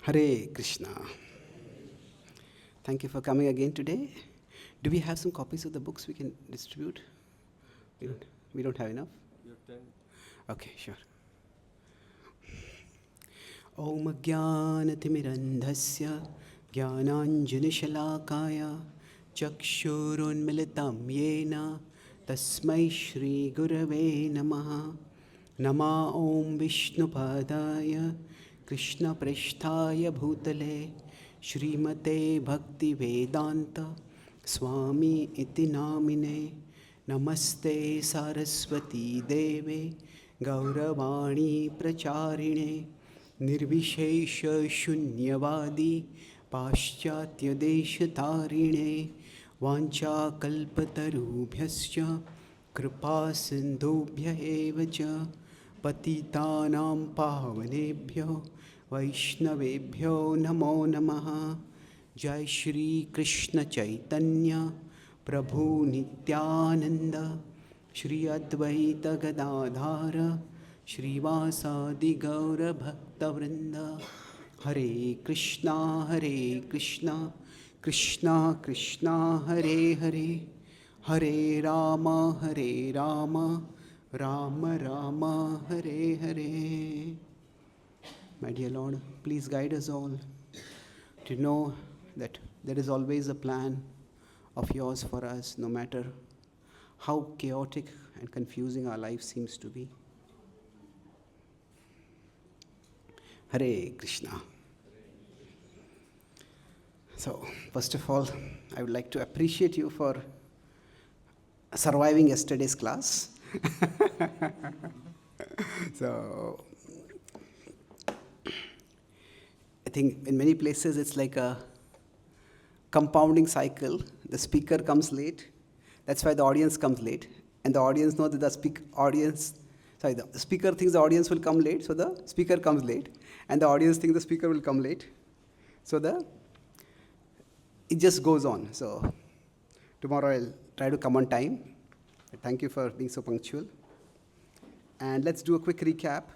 Hare Krishna. Thank you for coming again today. Do we have some copies of the books we can distribute? We don't have enough? You have 10. Okay, sure. Om Jnanatimirandhasya Jnananjanashalakaya Chakshurunmilitam Yena Tasmai Shri Gurave Namaha Nama Om Vishnupadaya Krishna Prishtaya Bhutale Shrimate Bhakti Vedanta Swami Iti Namine Namaste Saraswati Deve Gauravani Pracharine Nirvishesha Shunyavadi Paschatya Deshatarine Vancha Kalpatarubhyascha Kripa Sindhubhya Evacha Patitanam Pavanebhyo Vaishnavebhyo Namo Namaha Jai Shri Krishna Chaitanya Prabhu Nityananda Shri Advaita Gadadhara Shrivasadi Gaura Bhakta Vrinda Hare Krishna Krishna Krishna Hare Hare Hare Rama Rama Rama Hare Hare. My dear Lord, please guide us all to know that there is always a plan of yours for us, no matter how chaotic and confusing our life seems to be. Hare Krishna. So, first of all, I would like to appreciate you for surviving yesterday's class. So, I think in many places it's like a compounding cycle. The speaker comes late, that's why the audience comes late, and the audience knows that the speaker thinks the audience will come late, so the speaker comes late, and the audience thinks the speaker will come late. So it just goes on. So tomorrow I'll try to come on time. Thank you for being so punctual. And let's do a quick recap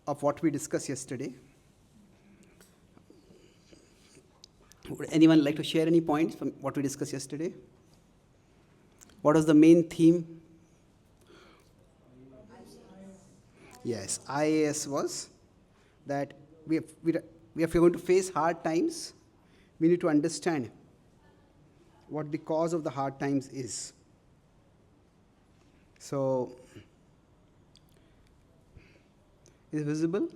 of what we discussed yesterday. Would anyone like to share any points from what we discussed yesterday? What was the main theme? Yes, IAS was that if we're going to face hard times, we need to understand what the cause of the hard times is. So, is it visible?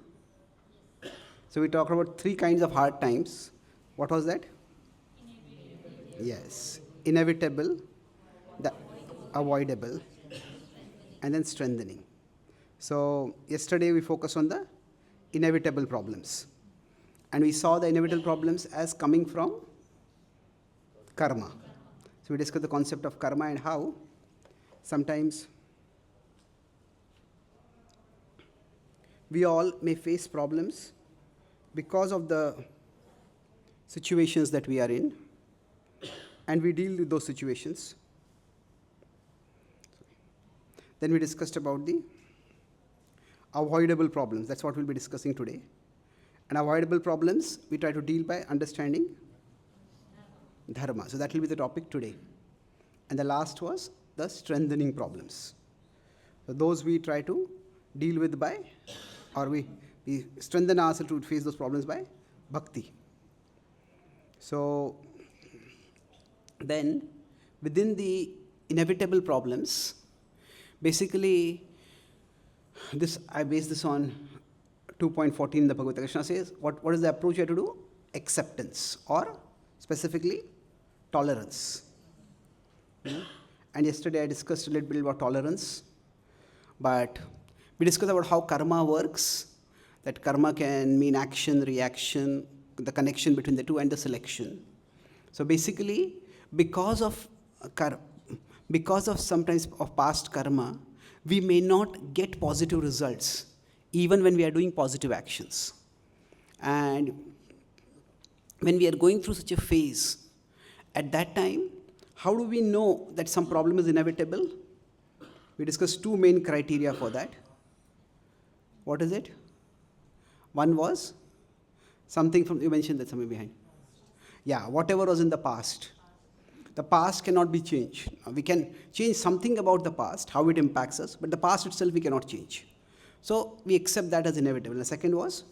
So we talked about 3 kinds of hard times. What was that? Inevitable. Yes, inevitable, the avoidable, and then strengthening. So yesterday we focused on the inevitable problems. And we saw the inevitable problems as coming from karma. So we discussed the concept of karma and how sometimes we all may face problems because of the situations that we are in, and we deal with those situations. Then we discussed about the avoidable problems. That's what we'll be discussing today. And avoidable problems, we try to deal by understanding dharma. So that will be the topic today. And the last was the strengthening problems. So those we try to deal with by, or we strengthen ourselves to face those problems by bhakti. So then within the inevitable problems, basically I base this on 2.14 in the Bhagavad Gita. Krishna says, what is the approach you have to do? Acceptance, or specifically tolerance. And yesterday I discussed a little bit about tolerance, but we discussed about how karma works, that karma can mean action, reaction, the connection between the two, and the selection. So basically, because of sometimes of past karma, we may not get positive results even when we are doing positive actions. And when we are going through such a phase, at that time, How do we know that some problem is inevitable? We discussed two main criteria for that. What is it? One was something from, you mentioned that somewhere behind. Yeah, whatever was in the past. The past cannot be changed. We can change something about the past, how it impacts us, but the past itself we cannot change. So we accept that as inevitable. The second was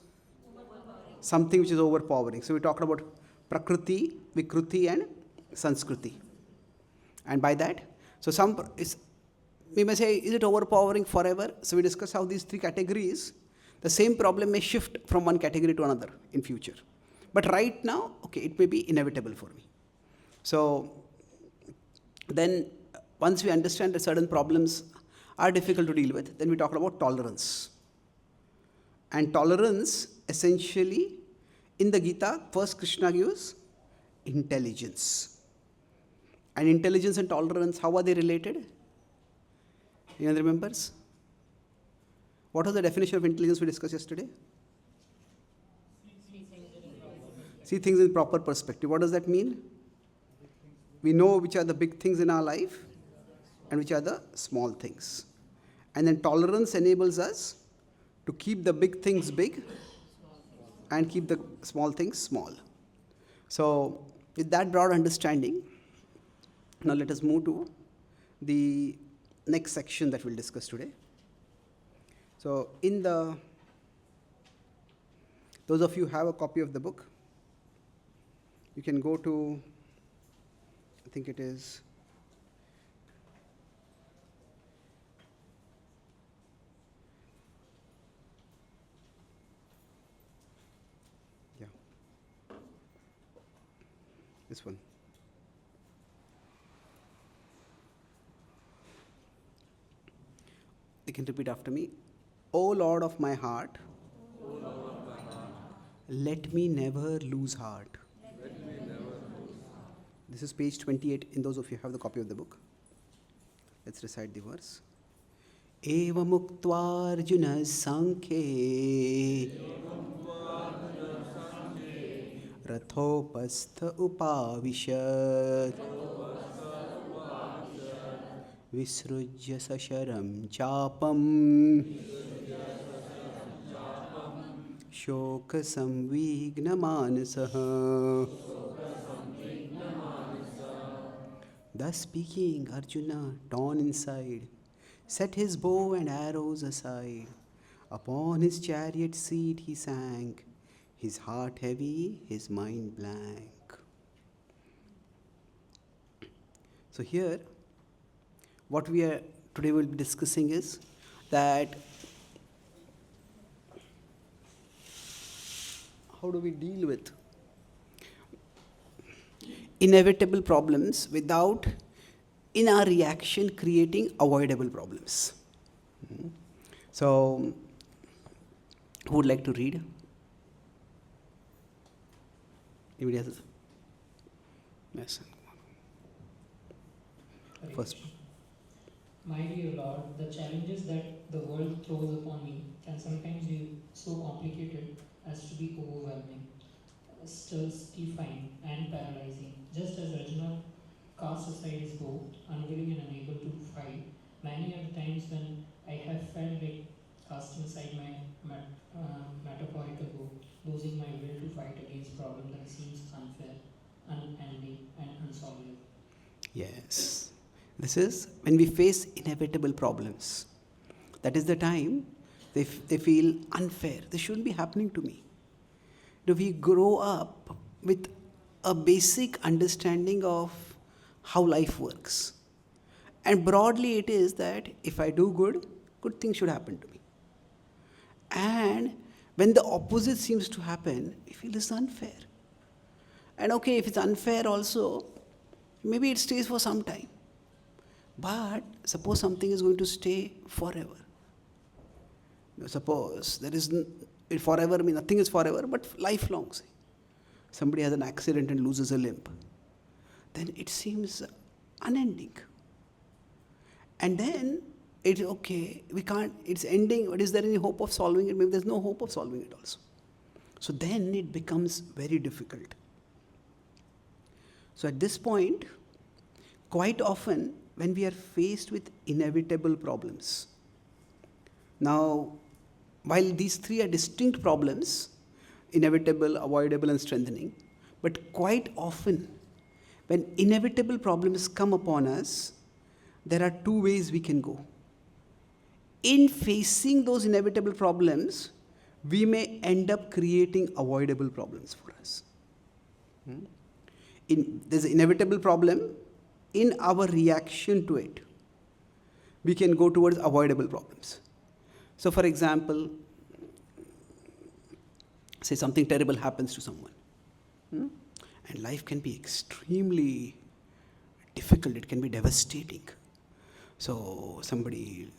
something which is overpowering. So we talked about Prakriti, Vikruti, and Sanskriti. And by that, we may say, is it overpowering forever? So we discuss how these three categories, the same problem may shift from one category to another in future. But right now, okay, it may be inevitable for me. So then once we understand that certain problems are difficult to deal with, then we talk about tolerance. And tolerance, essentially, in the Gita, first Krishna gives intelligence. And intelligence and tolerance, how are they related? Anyone remembers? What was the definition of intelligence we discussed yesterday? See things in proper perspective. What does that mean? We know which are the big things in our life and which are the small things. And then tolerance enables us to keep the big things big and keep the small things small. So with that broad understanding, now let us move to the next section that we'll discuss today. So those of you who have a copy of the book, you can go to, I think it is this one. You can repeat after me. O Lord of my heart, let me never lose heart. This is page 28 in those of you who have the copy of the book. Let's recite the verse. Eva muktva Arjuna sankhe rathopastha upavishat visrujya sasharam chapam shoka samvigna manasah. Thus speaking, Arjuna, torn inside, set his bow and arrows aside. Upon his chariot seat he sank, his heart heavy, his mind blank. So here, what we are today will be discussing is that how do we deal with inevitable problems without, in our reaction, creating avoidable problems. So, who would like to read? Anybody has? Yes. First. My dear Lord, the challenges that the world throws upon me can sometimes be so complicated as to be overwhelming, stultifying, and paralyzing. Just as Arjuna cast aside his bow, unwilling and unable to fight, many are the times when I have felt like casting aside my metaphorical bow, losing my will to fight against a problem that seems unfair, unending, and unsolvable. Yes. This is when we face inevitable problems. That is the time they feel unfair. This shouldn't be happening to me. We grow up with a basic understanding of how life works. And broadly it is that if I do good, good things should happen to me. And when the opposite seems to happen, we feel this is unfair. And okay, if it's unfair also, maybe it stays for some time. But suppose something is going to stay forever. Suppose there is forever, I mean nothing is forever, but lifelong. Say. Somebody has an accident and loses a limb. Then it seems unending. And then it's okay, we can't, it's ending, but is there any hope of solving it? Maybe there's no hope of solving it also. So then it becomes very difficult. So at this point, quite often when we are faced with inevitable problems. Now, while these three are distinct problems, inevitable, avoidable, and strengthening, but quite often when inevitable problems come upon us, there are two ways we can go. In facing those inevitable problems, we may end up creating avoidable problems for us. There's an inevitable problem. In our reaction to it, we can go towards avoidable problems. So, for example, say something terrible happens to someone, and life can be extremely difficult, it can be devastating. So, somebody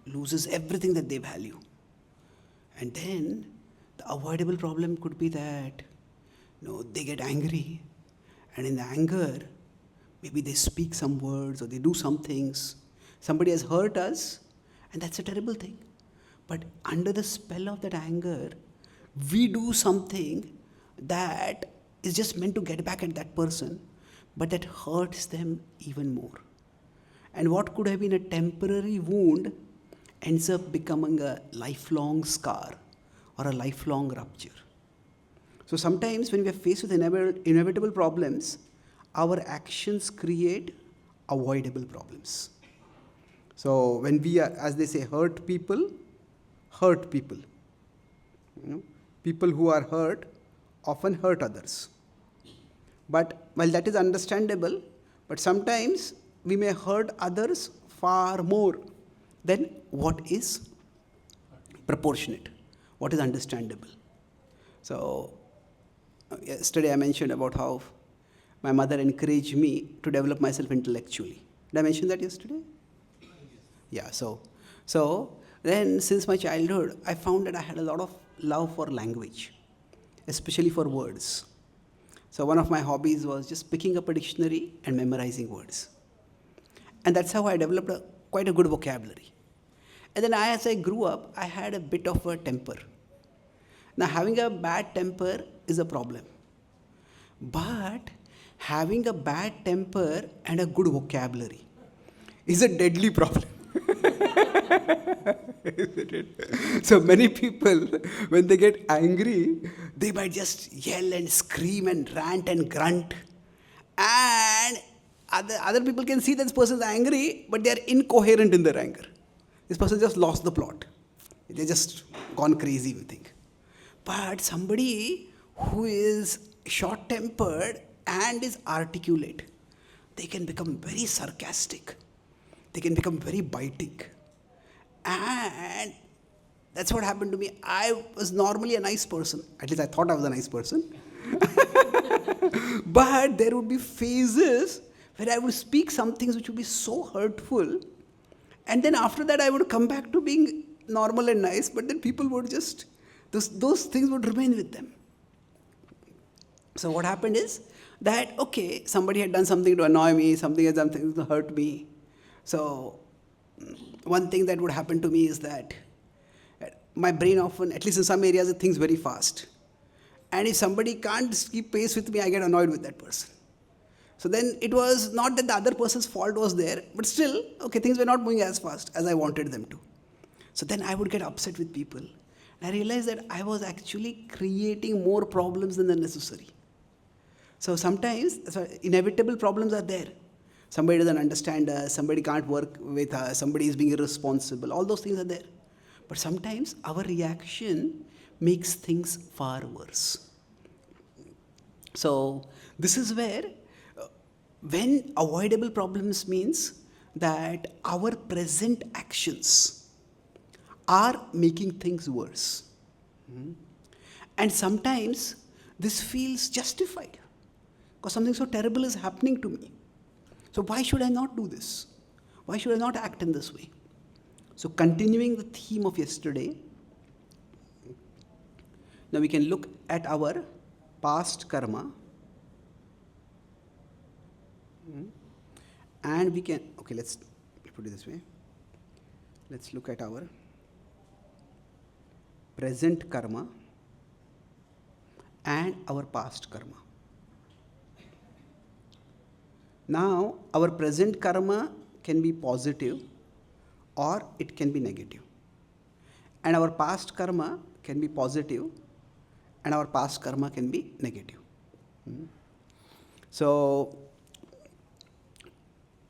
loses everything that they value. And then the avoidable problem could be that they get angry, and in the anger, maybe they speak some words or they do some things. Somebody has hurt us, and that's a terrible thing. But under the spell of that anger, we do something that is just meant to get back at that person, but that hurts them even more. And what could have been a temporary wound ends up becoming a lifelong scar or a lifelong rupture. So sometimes when we are faced with inevitable problems, our actions create avoidable problems. So when we are, as they say, hurt people. People who are hurt often hurt others. But while that is understandable, but sometimes we may hurt others far more than what is proportionate, what is understandable. So yesterday I mentioned about how my mother encouraged me to develop myself intellectually. Did I mention that yesterday? Yeah, so then since my childhood, I found that I had a lot of love for language, especially for words. So one of my hobbies was just picking up a dictionary and memorizing words. And that's how I developed quite a good vocabulary. And then as I grew up, I had a bit of a temper. Now having a bad temper is a problem. But having a bad temper and a good vocabulary is a deadly problem. So many people, when they get angry, they might just yell and scream and rant and grunt. And other people can see that this person is angry, but they are incoherent in their anger. This person just lost the plot. They're just gone crazy, we think. But somebody who is short-tempered and is articulate, they can become very sarcastic. They can become very biting. And that's what happened to me. I was normally a nice person. At least I thought I was a nice person. But there would be phases where I would speak some things which would be so hurtful. And then after that, I would come back to being normal and nice. But then people would just, those things would remain with them. So what happened is that, okay, somebody had done something to annoy me, something had done something to hurt me. So one thing that would happen to me is that my brain often, at least in some areas, it thinks very fast. And if somebody can't keep pace with me, I get annoyed with that person. So then it was not that the other person's fault was there, but still, okay, things were not moving as fast as I wanted them to. So then I would get upset with people. And I realized that I was actually creating more problems than the necessary. So sometimes inevitable problems are there. Somebody doesn't understand us, somebody can't work with us, somebody is being irresponsible, all those things are there. But sometimes our reaction makes things far worse. So this is where, when avoidable problems means that our present actions are making things worse. And sometimes this feels justified because something so terrible is happening to me. So why should I not do this? Why should I not act in this way? So continuing the theme of yesterday, now we can look at our past karma. And we can, okay, let's put it this way. Let's look at our present karma and our past karma. Now, our present karma can be positive or it can be negative. And our past karma can be positive and our past karma can be negative. So,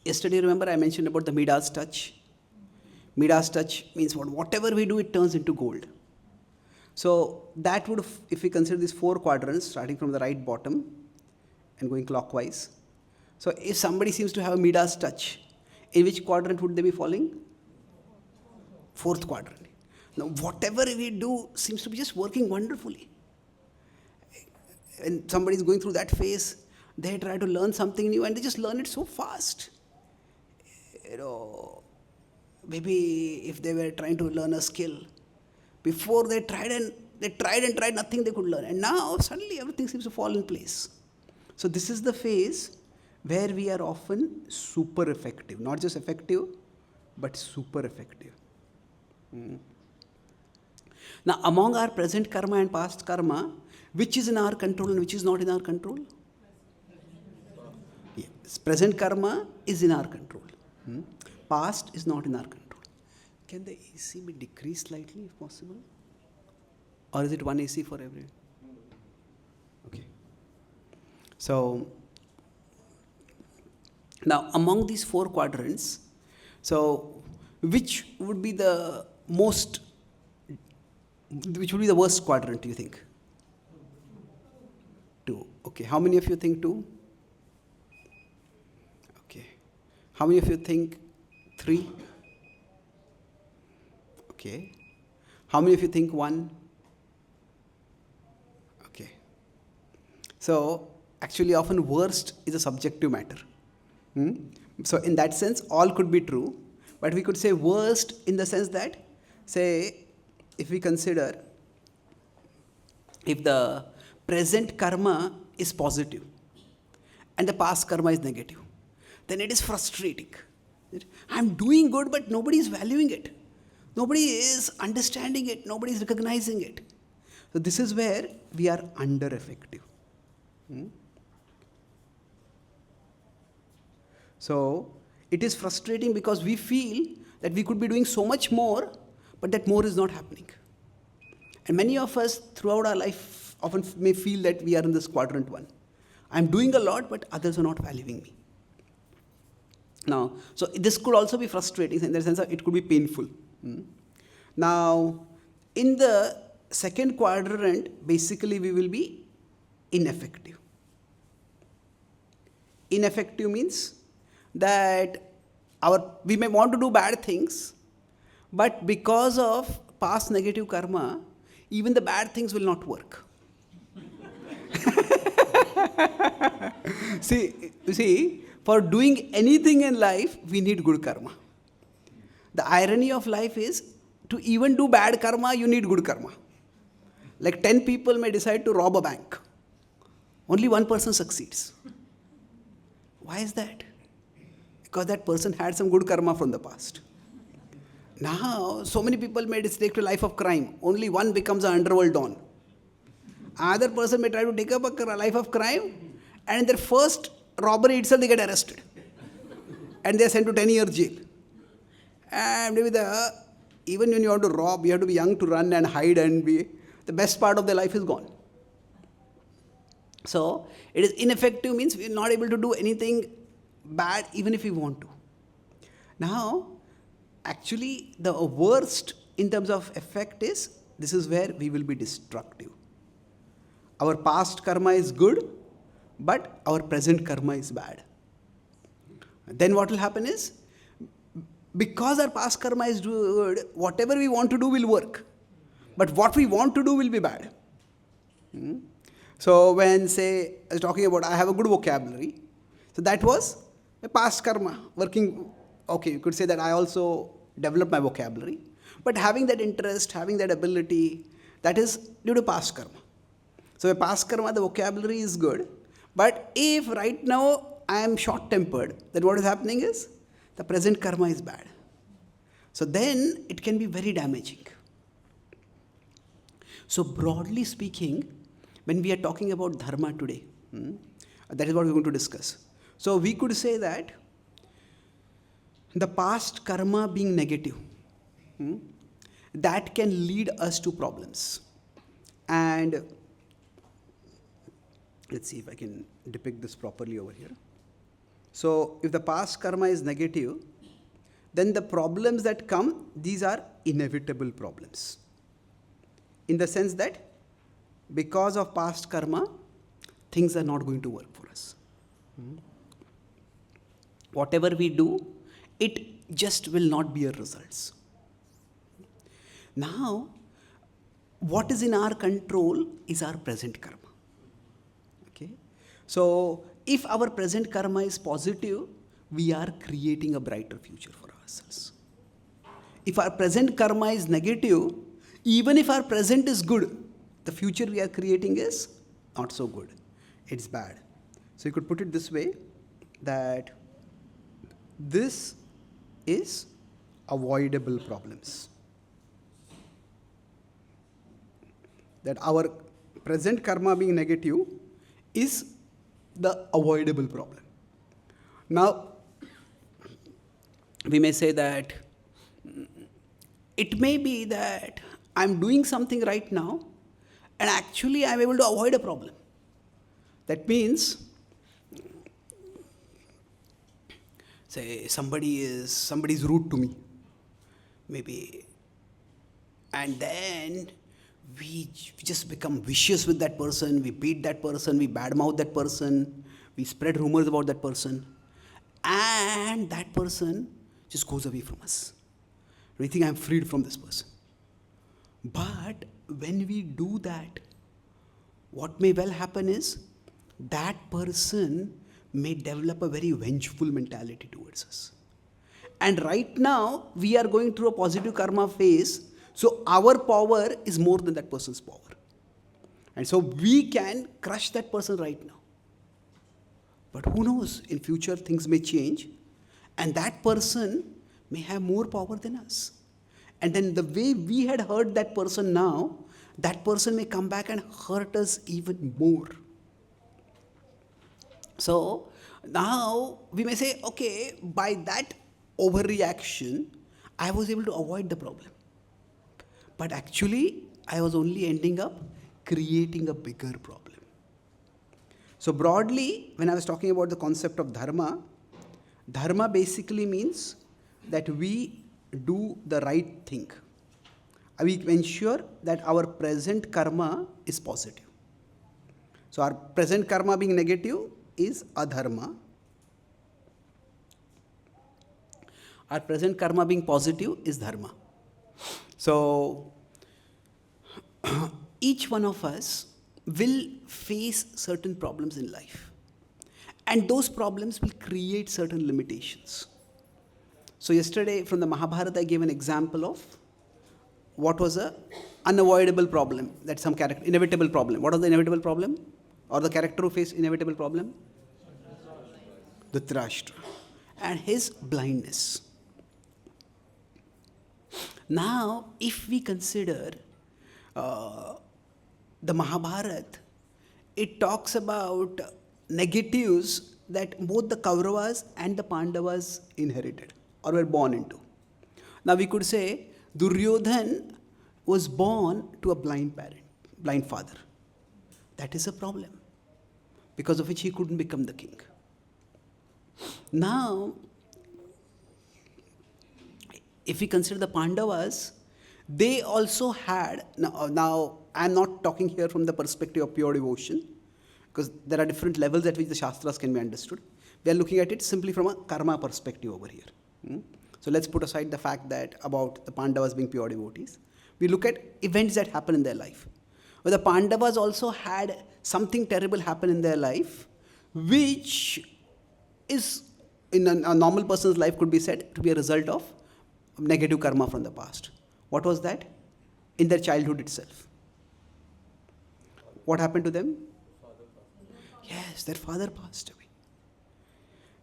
yesterday, remember I mentioned about the Midas touch? Midas touch means what? Whatever we do, it turns into gold. So, that would, if we consider these 4 quadrants, starting from the right bottom and going clockwise. So, if somebody seems to have a Midas touch, in which quadrant would they be falling? 4th quadrant. Now, whatever we do seems to be just working wonderfully. When somebody is going through that phase, they try to learn something new and they just learn it so fast. Maybe if they were trying to learn a skill, before they tried and tried, nothing they could learn. And now suddenly everything seems to fall in place. So this is the phase where we are often super effective. Not just effective, but super effective. Now, among our present karma and past karma, which is in our control and which is not in our control? Yes, present karma is in our control. Past is not in our control. Can the AC be decreased slightly if possible? Or is it one AC for everyone? Okay. So, now among these 4 quadrants, so which would be the worst quadrant, do you think? 2. Okay. How many of you think 2? Okay. How many of you think 3? Okay. How many of you think 1? Okay. So, actually often worst is a subjective matter. So, in that sense, all could be true. But we could say worst in the sense that, say, if we consider if the present karma is positive and the past karma is negative, then it is frustrating. I'm doing good, but nobody is valuing it. Nobody is understanding it. Nobody is recognizing it. So this is where we are under effective. So it is frustrating because we feel that we could be doing so much more, but that more is not happening. And many of us throughout our life often may feel that we are in this quadrant 1. I'm doing a lot, but others are not valuing me. Now, so this could also be frustrating in the sense that it could be painful. Now, in the second quadrant, basically we will be ineffective. Ineffective means that we may want to do bad things, but because of past negative karma, even the bad things will not work. See, for doing anything in life, we need good karma. The irony of life is, to even do bad karma, you need good karma. Like 10 people may decide to rob a bank. Only one person succeeds. Why is that? Because that person had some good karma from the past. Now, so many people may take to a life of crime. Only one becomes an underworld don. Another person may try to take up a life of crime, and in their first robbery itself they get arrested. And they are sent to 10-year jail. And maybe even when you want to rob, you have to be young to run and hide, and the best part of their life is gone. So, it is ineffective means we are not able to do anything bad even if we want to. Now, actually the worst in terms of effect is, this is where we will be destructive. Our past karma is good, but our present karma is bad. Then what will happen is, because our past karma is good, whatever we want to do will work. But what we want to do will be bad. So when, say, I was talking about I have a good vocabulary, so that was a past karma working. Okay, you could say that I also developed my vocabulary. But having that interest, having that ability, that is due to past karma. So a past karma, the vocabulary is good. But if right now I am short-tempered, then what is happening is, the present karma is bad. So then it can be very damaging. So broadly speaking, when we are talking about dharma today, that is what we are going to discuss. So we could say that the past karma being negative, hmm, that can lead us to problems. And let's see if I can depict this properly over here. So if the past karma is negative, then the problems that come, these are inevitable problems. In the sense that because of past karma, things are not going to work for us. Whatever we do, it just will not bear results. Now, what is in our control is our present karma. Okay? So, if our present karma is positive, we are creating a brighter future for ourselves. If our present karma is negative, even if our present is good, the future we are creating is not so good. It's bad. So you could put it this way, that this is avoidable problems. That our present karma being negative is the avoidable problem. Now, we may say that it may be that I'm doing something right now and actually I'm able to avoid a problem. That means, say somebody's rude to me, maybe, and then we just become vicious with that person, we beat that person, we badmouth that person, we spread rumors about that person, and that person just goes away from us. We think I'm freed from this person. But when we do that, what may well happen is that person may develop a very vengeful mentality towards us. And right now, we are going through a positive karma phase, so our power is more than that person's power. And so we can crush that person right now. But who knows, in future things may change, and that person may have more power than us. And then the way we had hurt that person now, that person may come back and hurt us even more. So now we may say, okay, by that overreaction, I was able to avoid the problem. But actually, I was only ending up creating a bigger problem. So broadly, when I was talking about the concept of dharma, dharma basically means that we do the right thing. We ensure that our present karma is positive. So our present karma being negative is adharma. Our present karma being positive is dharma. So each one of us will face certain problems in life. And those problems will create certain limitations. So yesterday from the Mahabharata I gave an example of what was a unavoidable problem, that some character, inevitable problem. What was the inevitable problem? Or the character who faced inevitable problem? Dhritarashtra. And his blindness. Now, if we consider the Mahabharata, it talks about negatives that both the Kauravas and the Pandavas inherited or were born into. Now we could say Duryodhan was born to a blind parent, blind father. That is a problem, because of which he couldn't become the king. Now, if we consider the Pandavas, they also had, now I'm not talking here from the perspective of pure devotion, because there are different levels at which the Shastras can be understood. We are looking at it simply from a karma perspective over here. So let's put aside the fact that about the Pandavas being pure devotees. We look at events that happen in their life. But the Pandavas also had something terrible happen in their life, which is, in a normal person's life, could be said to be a result of negative karma from the past. What was that? In their childhood itself. What happened to them? Yes, their father passed away.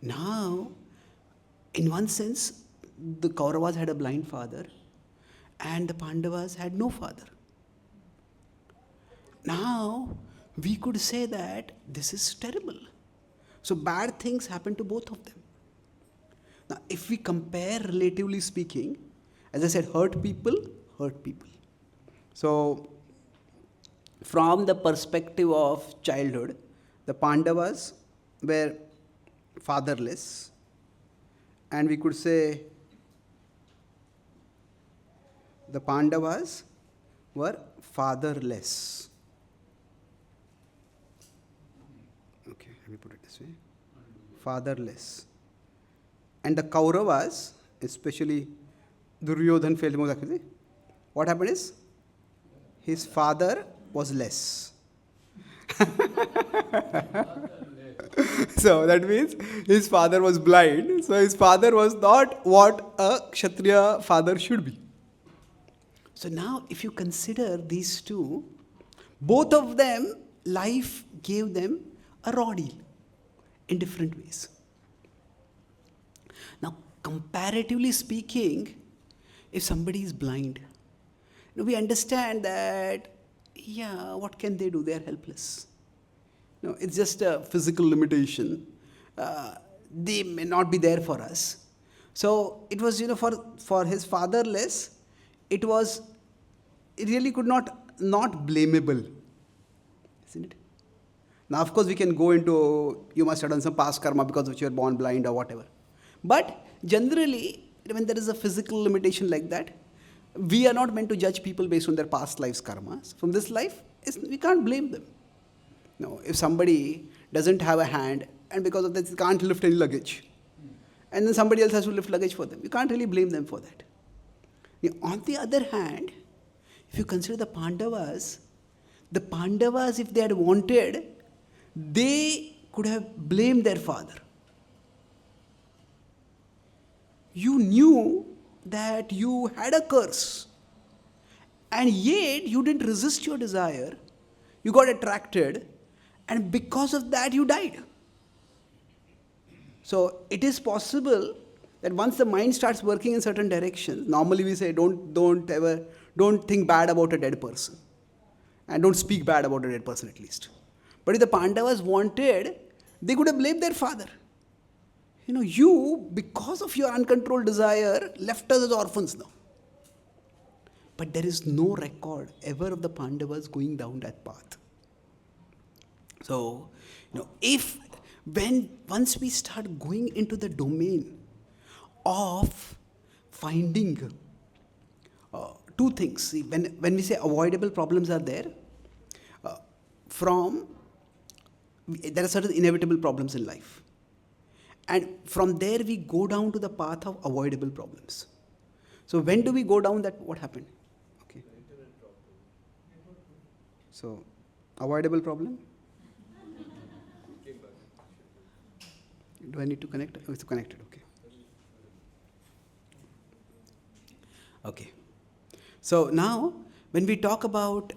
Now, in one sense, the Kauravas had a blind father and the Pandavas had no father. Now, we could say that this is terrible. So bad things happen to both of them. Now, if we compare relatively speaking, as I said, hurt people hurt people. So, from the perspective of childhood, the Pandavas were fatherless, and we could say the Pandavas were fatherless. Okay, let me put it this way: fatherless. And the Kauravas, especially Duryodhan failed most actively. What happened is his father was less. So that means his father was blind. So his father was not what a Kshatriya father should be. So now, if you consider these two, both of them, life gave them a raw deal in different ways. Now, comparatively speaking, if somebody is blind, we understand that, yeah, what can they do? They are helpless. It's just a physical limitation. They may not be there for us. So it was, for his fatherless, it really could not blamable, isn't it? Now, of course, we can go into, you must have done some past karma because which you were born blind or whatever. But generally, when there is a physical limitation like that, we are not meant to judge people based on their past lives' karmas. From this life, we can't blame them. No, if somebody doesn't have a hand and because of that they can't lift any luggage, and then somebody else has to lift luggage for them, you can't really blame them for that. On the other hand, if you consider the Pandavas, if they had wanted, they could have blamed their father. You knew that you had a curse, and yet you didn't resist your desire, you got attracted, and because of that you died. So it is possible that once the mind starts working in certain directions, normally we say don't think bad about a dead person, and don't speak bad about a dead person at least. But if the Pandavas wanted, they could have blamed their father. You, because of your uncontrolled desire, left us as orphans now. But there is no record ever of the Pandavas going down that path. So, once we start going into the domain of finding two things, see, when we say avoidable problems are there, there are certain inevitable problems in life. And from there we go down to the path of avoidable problems. So when do we go down that? What happened? Okay. So, avoidable problem? Do I need to connect? Oh, it's connected, okay. Okay. So now, when we talk about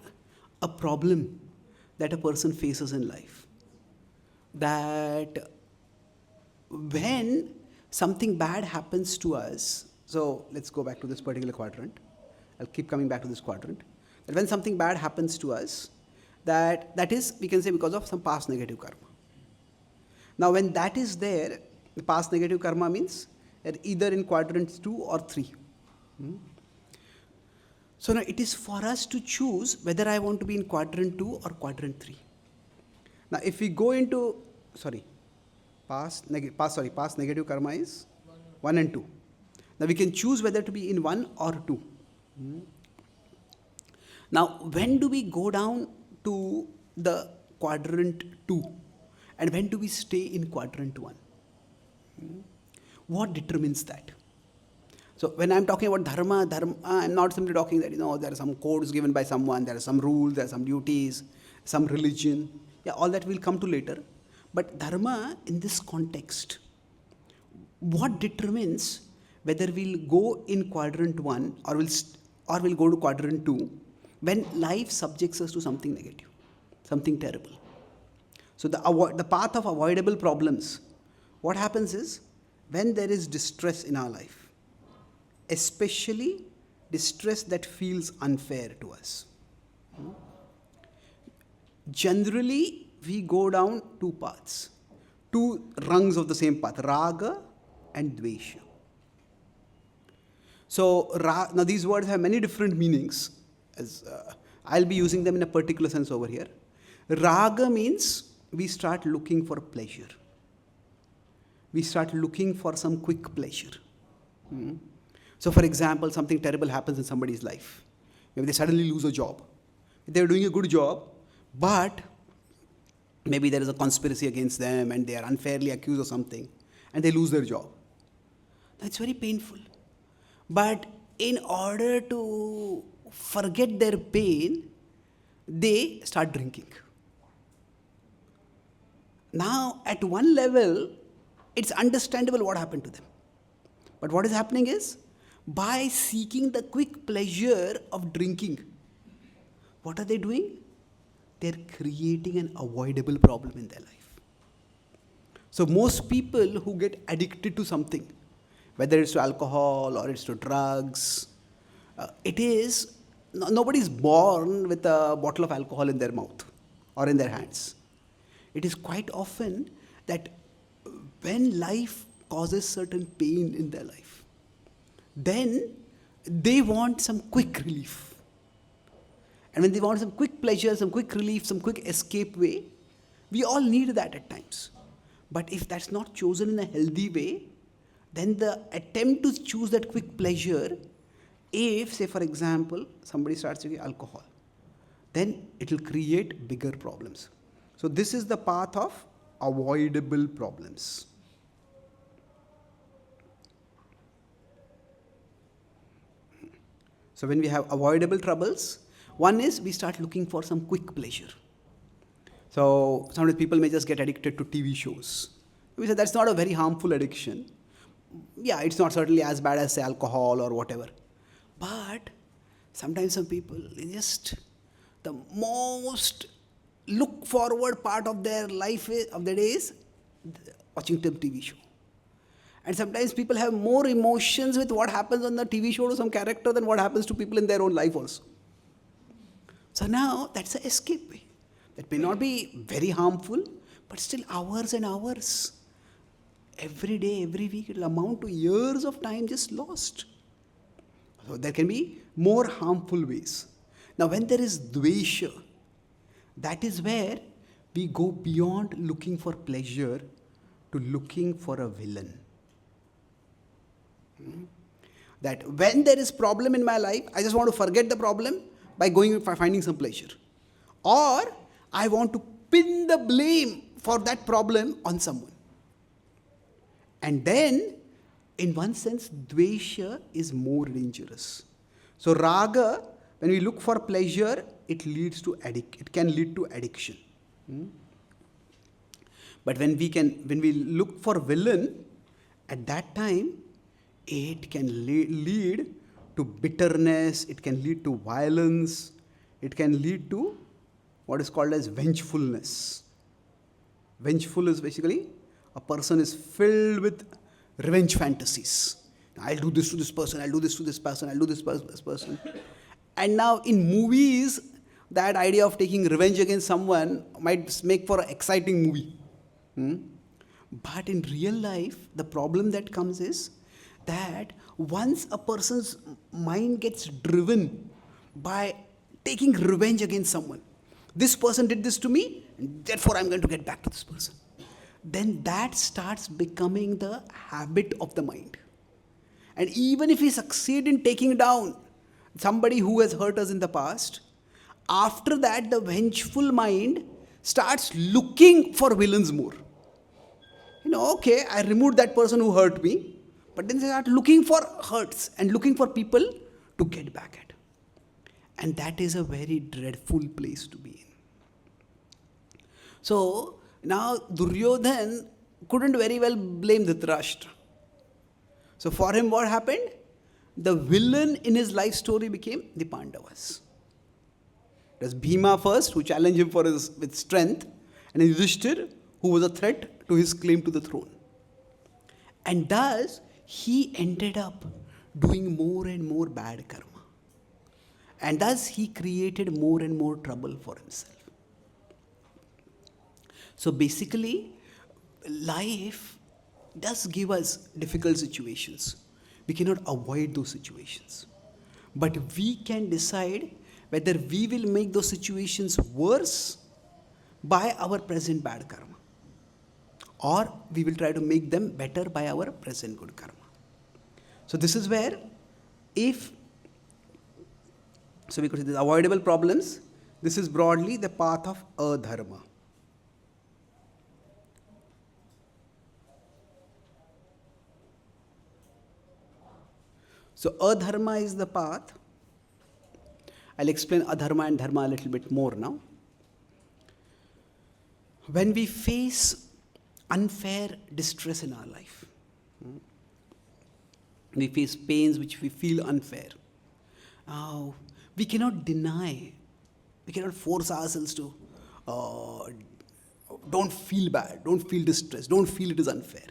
a problem that a person faces in life, that when something bad happens to us, so let's go back to this particular quadrant. I'll keep coming back to this quadrant. That when something bad happens to us, that is, we can say, because of some past negative karma. Now, when that is there, the past negative karma means that either in quadrants 2 or 3. So now it is for us to choose whether I want to be in quadrant 2 or quadrant 3. Now, if we go into, past negative karma is 1 and 2. Now we can choose whether to be in 1 or 2. Now, when do we go down to the quadrant 2? And when do we stay in quadrant 1? What determines that? So when I'm talking about dharma, I'm not simply talking that, there are some codes given by someone, there are some rules, there are some duties, some religion. Yeah, all that we'll come to later. But dharma in this context, what determines whether we'll go in quadrant 1 or we'll go to quadrant 2 when life subjects us to something negative, something terrible. So the path of avoidable problems, what happens is when there is distress in our life, especially distress that feels unfair to us. Generally, we go down two paths. two rungs of the same path, raga and dvesha. So now these words have many different meanings. As I'll be using them in a particular sense over here. Raga means we start looking for pleasure. We start looking for some quick pleasure. So for example, something terrible happens in somebody's life. Maybe they suddenly lose a job. They're doing a good job, but maybe there is a conspiracy against them and they are unfairly accused of something and they lose their job. That's very painful. But in order to forget their pain, they start drinking. Now, at one level, it's understandable what happened to them. But what is happening is, by seeking the quick pleasure of drinking, what are they doing? They're creating an avoidable problem in their life. So most people who get addicted to something, whether it's to alcohol or it's to drugs, nobody's born with a bottle of alcohol in their mouth or in their hands. It is quite often that when life causes certain pain in their life, then they want some quick relief. And when they want some quick pleasure, some quick relief, some quick escape way, we all need that at times. But if that's not chosen in a healthy way, then the attempt to choose that quick pleasure, if, say for example, somebody starts drinking alcohol, then it will create bigger problems. So this is the path of avoidable problems. So when we have avoidable troubles, one is we start looking for some quick pleasure. So sometimes people may just get addicted to TV shows. We say that's not a very harmful addiction. Yeah, it's not certainly as bad as say alcohol or whatever. But sometimes some people, just the most look forward part of their life, of their day is watching some TV show. And sometimes people have more emotions with what happens on the TV show to some character than what happens to people in their own life also. So now that's an escape way. That may not be very harmful, but still hours and hours. Every day, every week, it will amount to years of time just lost. So there can be more harmful ways. Now when there is dvesha, that is where we go beyond looking for pleasure to looking for a villain. That when there is problem in my life, I just want to forget the problem by going and finding some pleasure. Or I want to pin the blame for that problem on someone. And then, in one sense, dvesha is more dangerous. So raga, when we look for pleasure, it can lead to addiction. But when we look for villain, at that time, it can lead to bitterness, it can lead to violence, it can lead to what is called as vengefulness. Vengeful is basically a person is filled with revenge fantasies. I'll do this to this person, I'll do this to this person, I'll do this to this person. And now in movies, that idea of taking revenge against someone might make for an exciting movie. But in real life, the problem that comes is that once a person's mind gets driven by taking revenge against someone, this person did this to me, and therefore I'm going to get back to this person. Then that starts becoming the habit of the mind. And even if we succeed in taking down somebody who has hurt us in the past, after that the vengeful mind starts looking for villains more. Okay, I removed that person who hurt me, but then they start looking for hurts and looking for people to get back at. And that is a very dreadful place to be in. So now Duryodhan couldn't very well blame Dhritarashtra. So for him what happened? The villain in his life story became the Pandavas. It was Bhima first who challenged him with strength, and Yudhishthir who was a threat to his claim to the throne. And thus he ended up doing more and more bad karma. And thus he created more and more trouble for himself. So basically, life does give us difficult situations. We cannot avoid those situations. But we can decide whether we will make those situations worse by our present bad karma, or we will try to make them better by our present good karma. So this is where, if so, because it is avoidable problems, this is broadly the path of adharma. So adharma is the path. I'll explain adharma and dharma a little bit more now. When we face unfair distress in our life, we face pains which we feel unfair. We cannot deny, we cannot force ourselves to don't feel bad, don't feel distressed, don't feel it is unfair.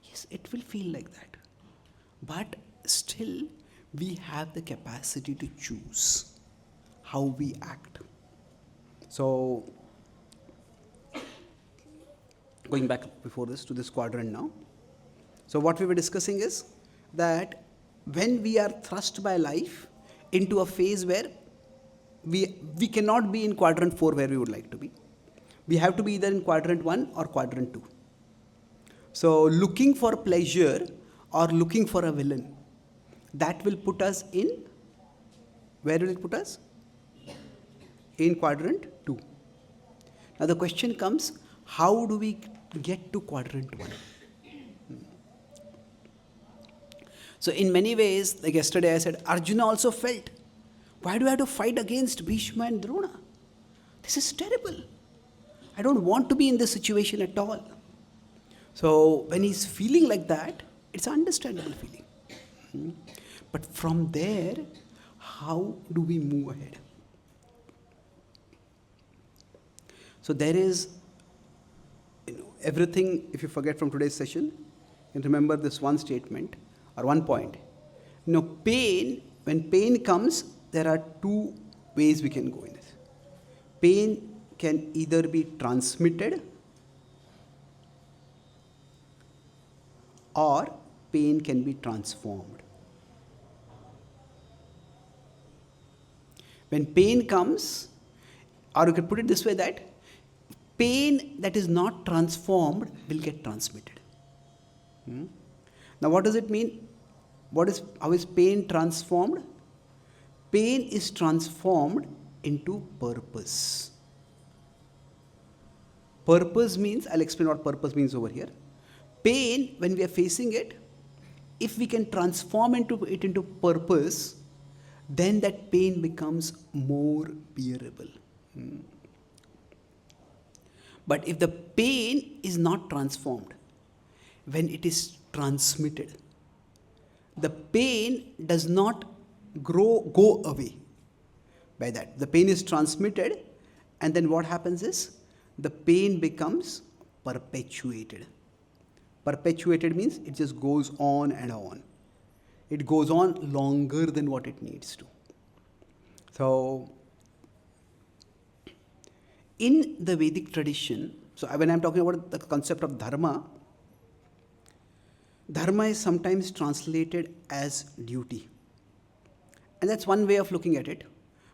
Yes, it will feel like that. But still, we have the capacity to choose how we act. So, going back before this to this quadrant now. So, what we were discussing is that when we are thrust by life into a phase where we cannot be in quadrant 4 where we would like to be, we have to be either in quadrant 1 or quadrant 2. So, looking for pleasure or looking for a villain, that will put us in, where will it put us? In quadrant 2. Now the question comes, how do we get to quadrant 1? So in many ways, like yesterday I said, Arjuna also felt, why do I have to fight against Bhishma and Drona? This is terrible. I don't want to be in this situation at all. So when he's feeling like that, it's an understandable feeling. But from there, how do we move ahead? So there is, everything, if you forget from today's session, you can remember this one statement or one point. Pain, when pain comes, there are two ways we can go in this. Pain can either be transmitted or pain can be transformed. When pain comes, or you can put it this way, that pain that is not transformed will get transmitted. Now what does it mean? How is pain transformed? Pain is transformed into purpose. Purpose means, I'll explain what purpose means over here. Pain, when we are facing it, if we can transform it into purpose, then that pain becomes more bearable. But if the pain is not transformed, when it is transmitted, the pain does not go away by that. The pain is transmitted, and then what happens is, the pain becomes perpetuated. Perpetuated means it just goes on and on. It goes on longer than what it needs to. So, in the Vedic tradition, so when I'm talking about the concept of dharma, dharma is sometimes translated as duty. And that's one way of looking at it.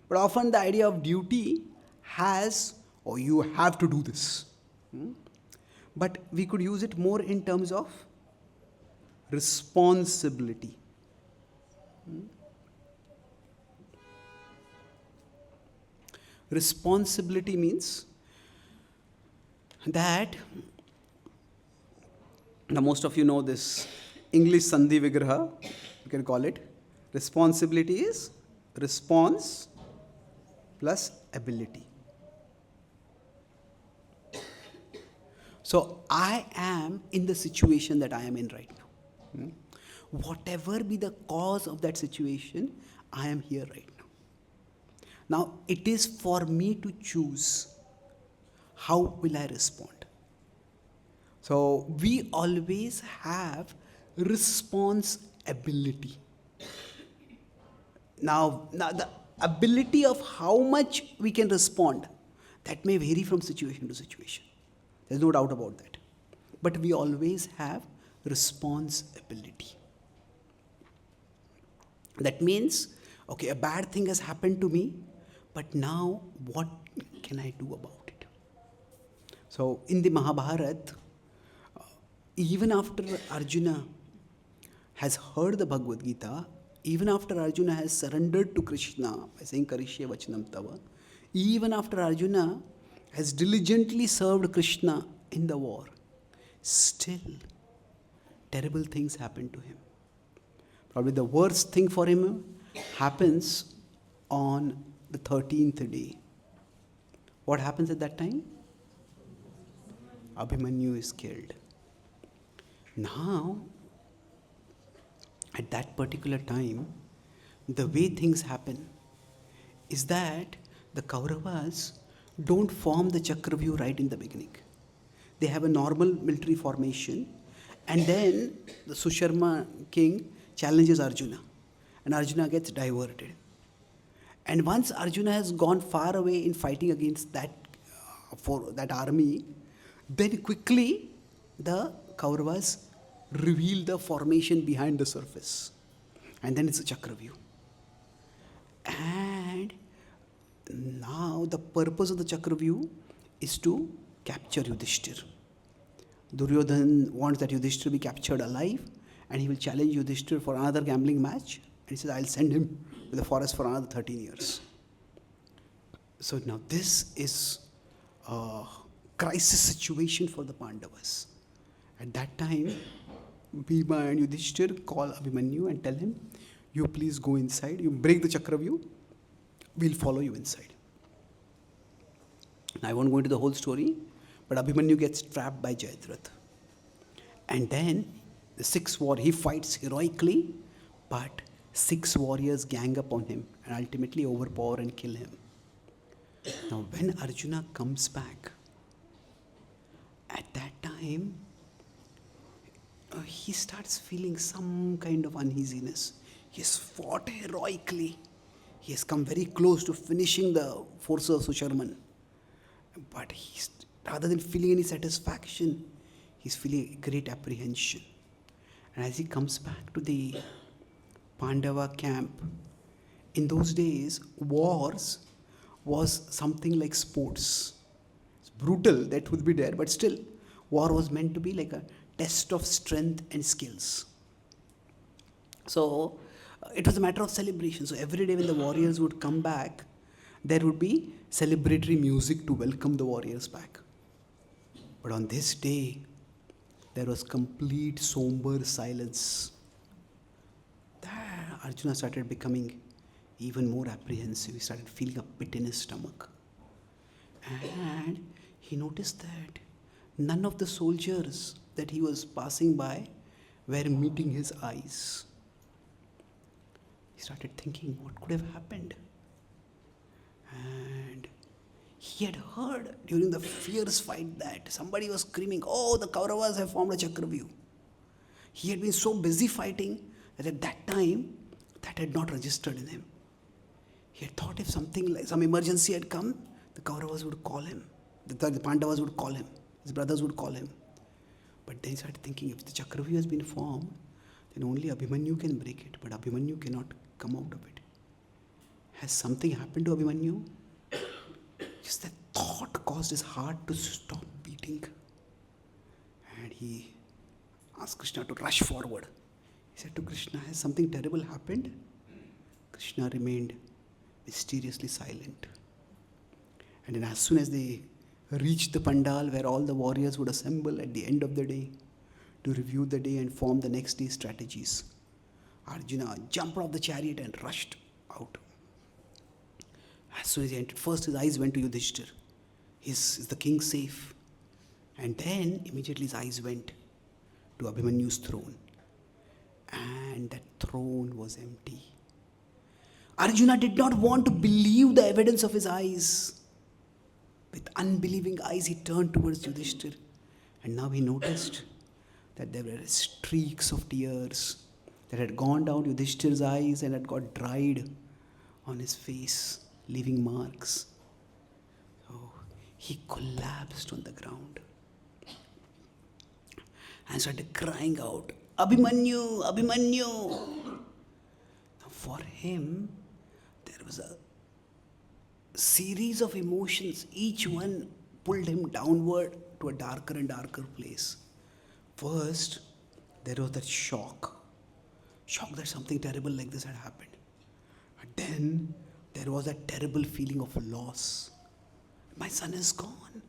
But often the idea of duty has, you have to do this. But we could use it more in terms of responsibility. Responsibility means that, now most of you know this English Sandhi Vigraha, you can call it. Responsibility is response plus ability. So I am in the situation that I am in right now. Whatever be the cause of that situation, I am here right now. Now it is for me to choose how will I respond. So we always have response ability. Now the ability of how much we can respond, that may vary from situation to situation. There's no doubt about that. but we always have responsibility. That means, okay, a bad thing has happened to me, but now what can I do about it? So in the Mahabharata, even after Arjuna has heard the Bhagavad Gita, even after Arjuna has surrendered to Krishna by saying Karishye Vachanam Tava, even after Arjuna has diligently served Krishna in the war, still terrible things happen to him. Probably the worst thing for him happens on the 13th day. What happens at that time? Abhimanyu is killed. Now, at that particular time, the way things happen is that the Kauravas don't form the Chakravyuh right in the beginning. They have a normal military formation, and then the Susharma king challenges Arjuna, and Arjuna gets diverted. And once Arjuna has gone far away in fighting against that for that army, then quickly the Kauravas reveal the formation behind the surface, and then it's a Chakravyuh. And now the purpose of the Chakravyuh is to capture Yudhishthir. Duryodhan wants that Yudhishthir be captured alive, and he will challenge Yudhishthir for another gambling match, and he says, I'll send him to the forest for another 13 years. So now this is a crisis situation for the Pandavas. At that time, Bhima and Yudhishthir call Abhimanyu and tell him, you please go inside, you break the Chakravyuh, we'll follow you inside. Now, I won't go into the whole story, but Abhimanyu gets trapped by Jayadratha. And then the he fights heroically, but 6 warriors gang up on him and ultimately overpower and kill him. Now, when Arjuna comes back, at that time, he starts feeling some kind of uneasiness. He has fought heroically. He has come very close to finishing the forces of Susharman. But rather than feeling any satisfaction, he's feeling great apprehension. And as he comes back to the Pandava camp, in those days, wars was something like sports. It's brutal, that would be there, but still, war was meant to be like a test of strength and skills. So, it was a matter of celebration. So, every day when the warriors would come back, there would be celebratory music to welcome the warriors back. But on this day, there was complete somber silence. Arjuna started becoming even more apprehensive. He started feeling a pit in his stomach. And he noticed that none of the soldiers that he was passing by were meeting his eyes. He started thinking, what could have happened? And he had heard during the fierce fight that somebody was screaming, oh, the Kauravas have formed a Chakravyuh. He had been so busy fighting that at that time, that had not registered in him. He had thought if something like some emergency had come, the Kauravas would call him. The Pandavas would call him. His brothers would call him. But then he started thinking, if the Chakravyuh has been formed, then only Abhimanyu can break it. But Abhimanyu cannot come out of it. Has something happened to Abhimanyu? Just that thought caused his heart to stop beating. And he asked Krishna to rush forward. He said to Krishna, has something terrible happened? Krishna remained mysteriously silent. And then as soon as they reached the pandal where all the warriors would assemble at the end of the day to review the day and form the next day's strategies, Arjuna jumped off the chariot and rushed out. As soon as he entered, first his eyes went to Yudhishthir. Is the king safe? And then immediately his eyes went to Abhimanyu's throne. And that throne was empty. Arjuna did not want to believe the evidence of his eyes. With unbelieving eyes, he turned towards Yudhishthir. And now he noticed that there were streaks of tears that had gone down Yudhishthir's eyes and had got dried on his face, leaving marks. So he collapsed on the ground. and started crying out, Abhimanyu, Abhimanyu. Now for him, there was a series of emotions, each one pulled him downward to a darker and darker place. First, there was that shock that something terrible like this had happened. And then there was that terrible feeling of loss. My son is gone.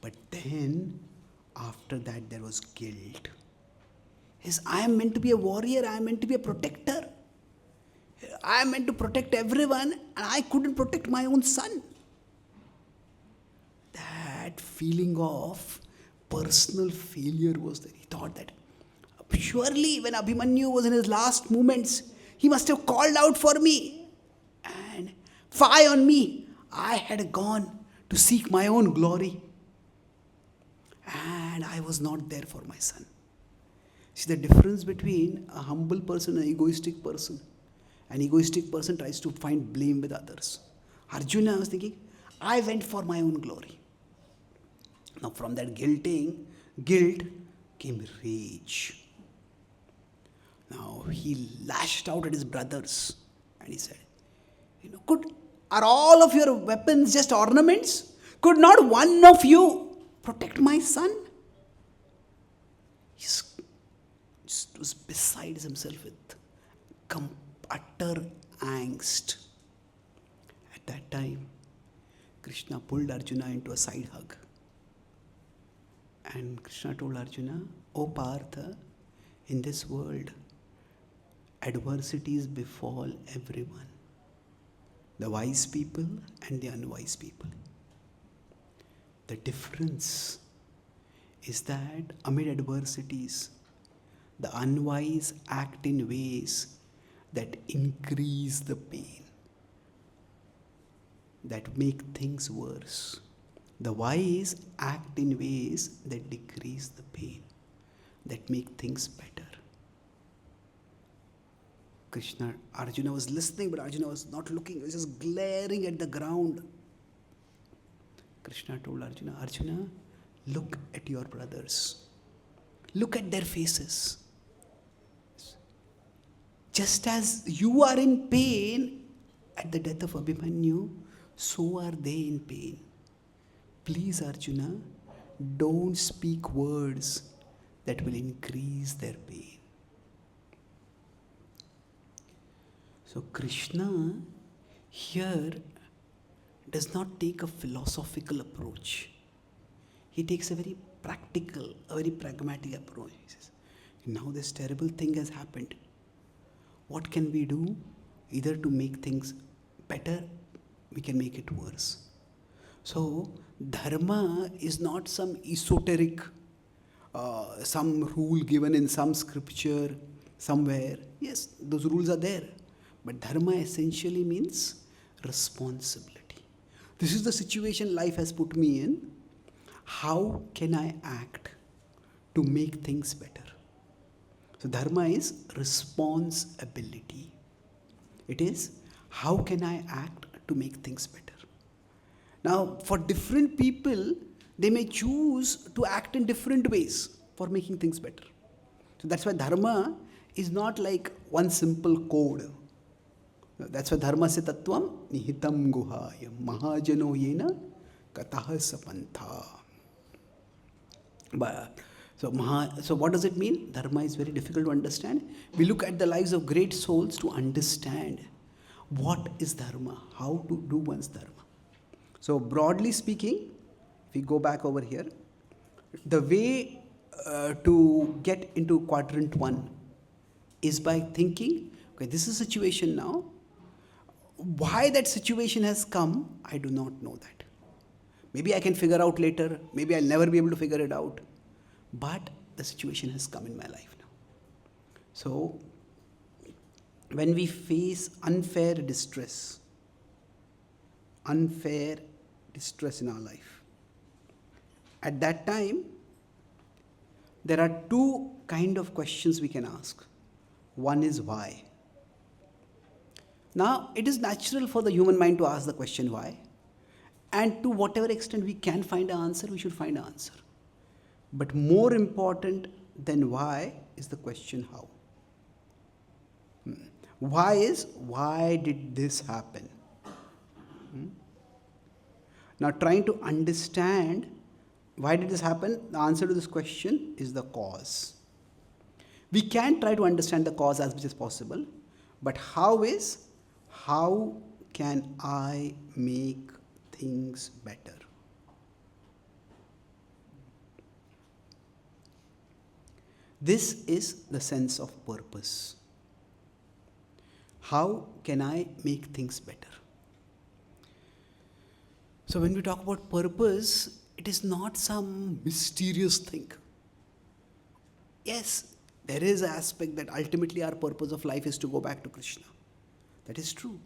But then, after that, there was guilt. I am meant to be a warrior, I am meant to be a protector. I am meant to protect everyone, and I couldn't protect my own son. That feeling of personal failure was there. He thought that surely when Abhimanyu was in his last moments, he must have called out for me. And fie on me, I had gone to seek my own glory. And I was not there for my son. See the difference between a humble person and an egoistic person. An egoistic person tries to find blame with others. Arjuna was thinking, I went for my own glory. Now from that guilt came rage. Now he lashed out at his brothers and he said, are all of your weapons just ornaments? Could not one of you protect my son? He just was beside himself with utter angst. At that time, Krishna pulled Arjuna into a side hug. And Krishna told Arjuna, O Partha, in this world, adversities befall everyone. The wise people and the unwise people. The difference is that amid adversities, the unwise act in ways that increase the pain, that make things worse. The wise act in ways that decrease the pain, that make things better. Arjuna was listening, but Arjuna was not looking, he was just glaring at the ground. Krishna told Arjuna, Arjuna, look at your brothers. Look at their faces. Just as you are in pain at the death of Abhimanyu, so are they in pain. Please, Arjuna, don't speak words that will increase their pain. So Krishna here does not take a philosophical approach. He takes a very practical, a very pragmatic approach. He says, now this terrible thing has happened. What can we do? Either to make things better, we can make it worse. So dharma is not some esoteric, some rule given in some scripture somewhere. Yes, those rules are there. But dharma essentially means responsibility. This is the situation life has put me in. How can I act to make things better? So dharma is responsibility. It is how can I act to make things better? Now, for different people, they may choose to act in different ways for making things better. So that's why dharma is not like one simple code. That's why dharma se tattvam nihitam guhayam mahajano yena katah sapantha. So what does it mean? Dharma is very difficult to understand. We look at the lives of great souls to understand what is dharma, how to do one's dharma. So broadly speaking, if we go back over here, the way to get into quadrant 1 is by thinking, okay, this is a situation now. Why that situation has come, I do not know that. Maybe I can figure out later. Maybe I'll never be able to figure it out. But the situation has come in my life now. So, when we face unfair distress in our life, at that time, there are two kind of questions we can ask. One is why. Now, it is natural for the human mind to ask the question why. And to whatever extent we can find an answer, we should find an answer. But more important than why is the question how. Why did this happen? Now, trying to understand why did this happen, the answer to this question is the cause. We can try to understand the cause as much as possible, but how can I make things better? This is the sense of purpose. How can I make things better? So when we talk about purpose, it is not some mysterious thing. Yes, there is an aspect that ultimately our purpose of life is to go back to Krishna. That is true.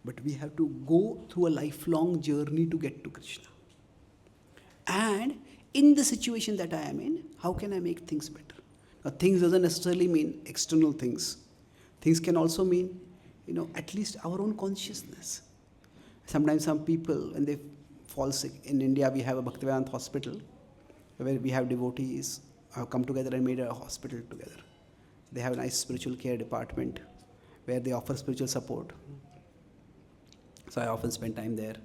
But we have to go through a lifelong journey to get to Krishna. And in the situation that I am in, how can I make things better? Now, things doesn't necessarily mean external things. Things can also mean, at least our own consciousness. Sometimes some people, when they fall sick, in India we have a Bhaktivedanta hospital where we have devotees have come together and made a hospital together. They have a nice spiritual care department where they offer spiritual support. So I often spend time there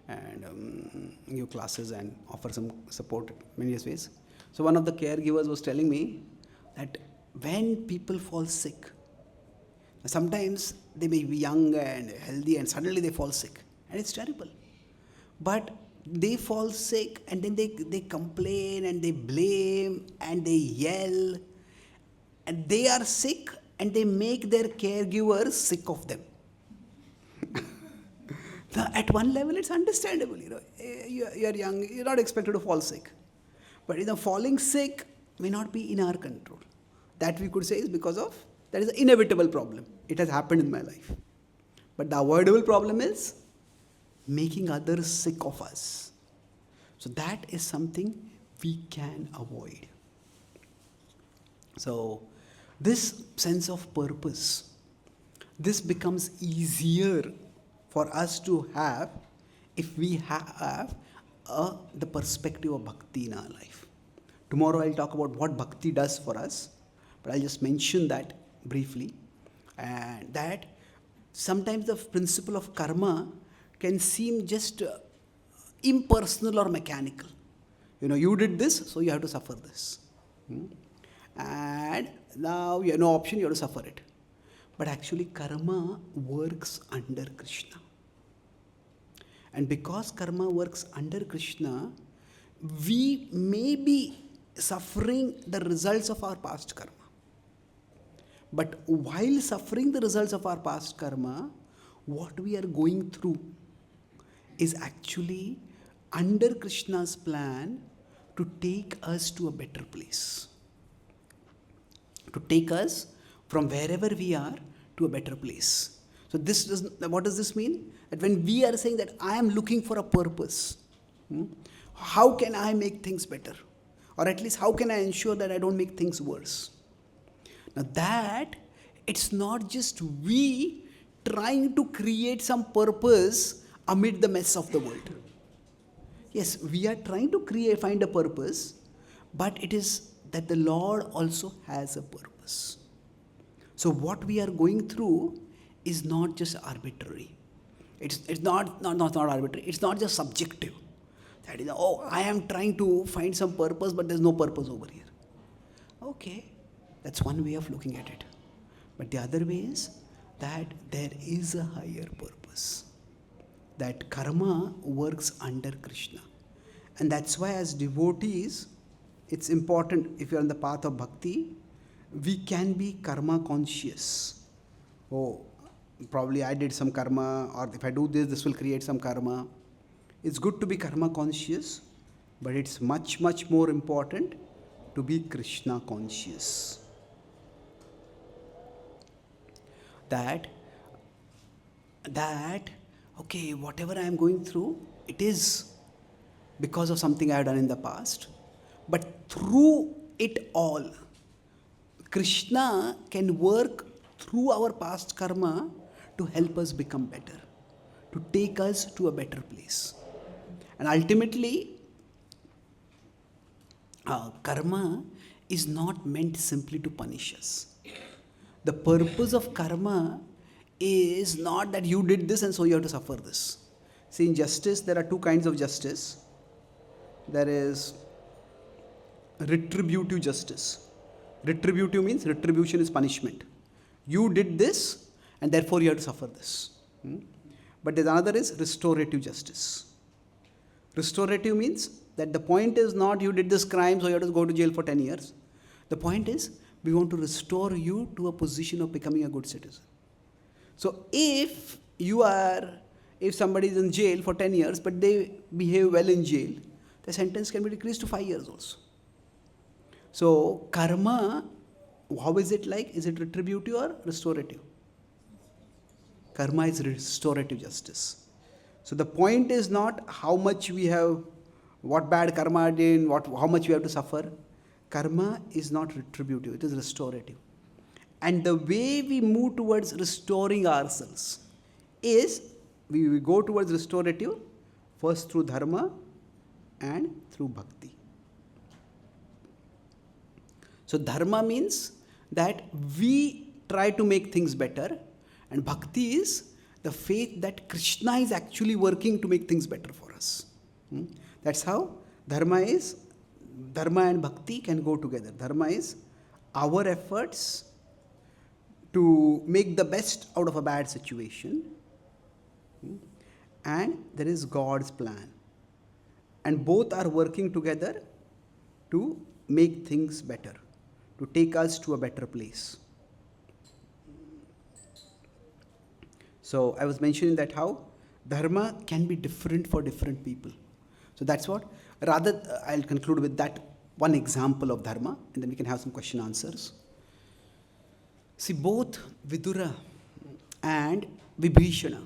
and give classes and offer some support in various ways. So one of the caregivers was telling me that when people fall sick, sometimes they may be young and healthy and suddenly they fall sick and it's terrible. But they fall sick and then they complain and they blame and they yell and they are sick and they make their caregivers sick of them. Now, at one level, it's understandable. You're young, you're not expected to fall sick. But falling sick may not be in our control. That we could say is because of, that is an inevitable problem. It has happened in my life. But the avoidable problem is making others sick of us. So that is something we can avoid. So this sense of purpose, this becomes easier for us to have if we have the perspective of bhakti in our life. Tomorrow I'll talk about what bhakti does for us, but I'll just mention that briefly. And that sometimes the principle of karma can seem just impersonal or mechanical. You did this, so you have to suffer this. And now you have no option, you have to suffer it. But actually karma works under Krishna. And because karma works under Krishna, we may be suffering the results of our past karma. But while suffering the results of our past karma, what we are going through is actually under Krishna's plan to take us to a better place. To take us from wherever we are to a better place. So what does this mean? That when we are saying that I am looking for a purpose, how can I make things better? Or at least how can I ensure that I don't make things worse? Now that, it's not just we trying to create some purpose amid the mess of the world. Yes, we are trying to find a purpose, but it is that the Lord also has a purpose. So what we are going through is not just arbitrary. It's not arbitrary. It's not just subjective. That is, I am trying to find some purpose, but there's no purpose over here. Okay, that's one way of looking at it. But the other way is that there is a higher purpose. That karma works under Krishna. And that's why as devotees, it's important, if you're on the path of bhakti, we can be karma conscious. Probably I did some karma, or if I do this, this will create some karma. It's good to be karma conscious, but it's much, much more important to be Krishna conscious. That, okay, whatever I am going through, it is because of something I have done in the past. But through it all, Krishna can work through our past karma to help us become better, to take us to a better place. And ultimately, karma is not meant simply to punish us. The purpose of karma is not that you did this and so you have to suffer this. See, in justice, there are two kinds of justice. There is retributive justice. Retributive means retribution is punishment. You did this and therefore you have to suffer this. But there's another is restorative justice. Restorative means that the point is not you did this crime so you have to go to jail for 10 years. The point is we want to restore you to a position of becoming a good citizen. So if somebody is in jail for 10 years but they behave well in jail, the sentence can be decreased to 5 years also. So karma, how is it like? Is it retributive or restorative? Karma is restorative justice. So the point is not how much we have, what bad karma did, how much we have to suffer. Karma is not retributive, it is restorative. And the way we move towards restoring ourselves is we go towards restorative first through dharma and through bhakti. So dharma means that we try to make things better, and bhakti is the faith that Krishna is actually working to make things better for us. That's how dharma and bhakti can go together. Dharma is our efforts to make the best out of a bad situation, and there is God's plan. And both are working together to make things better, to take us to a better place. So I was mentioning that how dharma can be different for different people. So that's what, I'll conclude with that one example of dharma, and then we can have some question answers. See, both Vidura and Vibhishana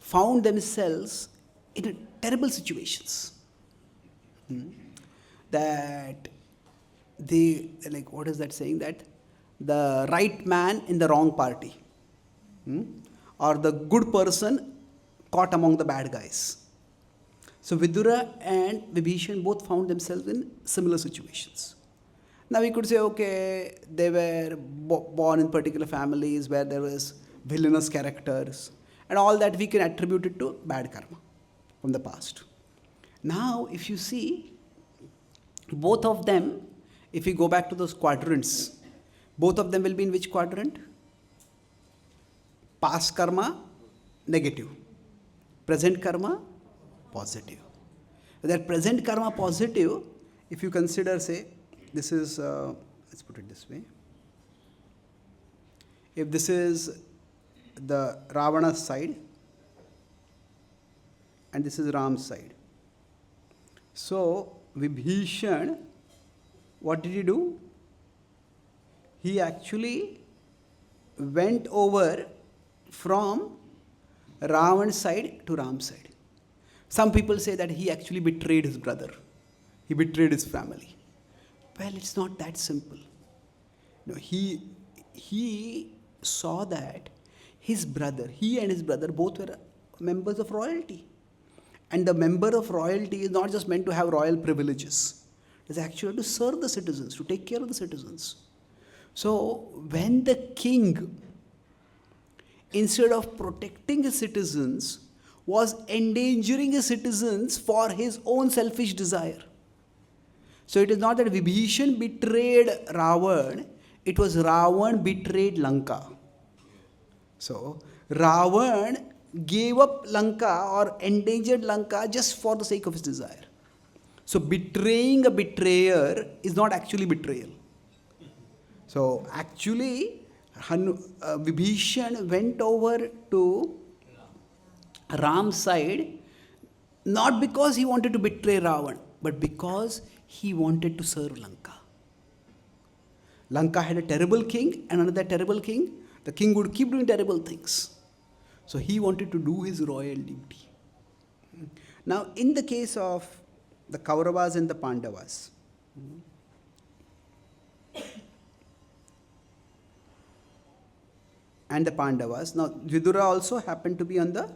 found themselves in terrible situations. That they, like, what is that saying? That the right man in the wrong party, or the good person caught among the bad guys. So Vidura and Vibhishan both found themselves in similar situations. Now we could say, okay, they were born in particular families where there was villainous characters, and all that we can attribute it to bad karma from the past. Now if you see, both of them, if we go back to those quadrants, both of them will be in which quadrant? Past karma, negative. Present karma, positive. That present karma positive, if you consider, say, this is, let's put it this way. If this is the Ravana's side, and this is Ram's side. So, Vibhishan, what did he do? He actually went over from Ravan's side to Ram's side. Some people say that he actually betrayed his brother. He betrayed his family. Well, it's not that simple. No, he saw that his brother, he and his brother both were members of royalty. And the member of royalty is not just meant to have royal privileges. It's actually to serve the citizens, to take care of the citizens. So when the king, instead of protecting his citizens, was endangering his citizens for his own selfish desire. So it is not that Vibhishan betrayed Ravan, it was Ravan betrayed Lanka. So Ravan gave up Lanka or endangered Lanka just for the sake of his desire. So betraying a betrayer is not actually betrayal. So actually, Vibhishan went over to Ram's side not because he wanted to betray Ravan, but because he wanted to serve Lanka. Lanka had a terrible king and another terrible king. The king would keep doing terrible things. So he wanted to do his royal duty. Now, in the case of the Kauravas and the Pandavas, now Vidura also happened to be on the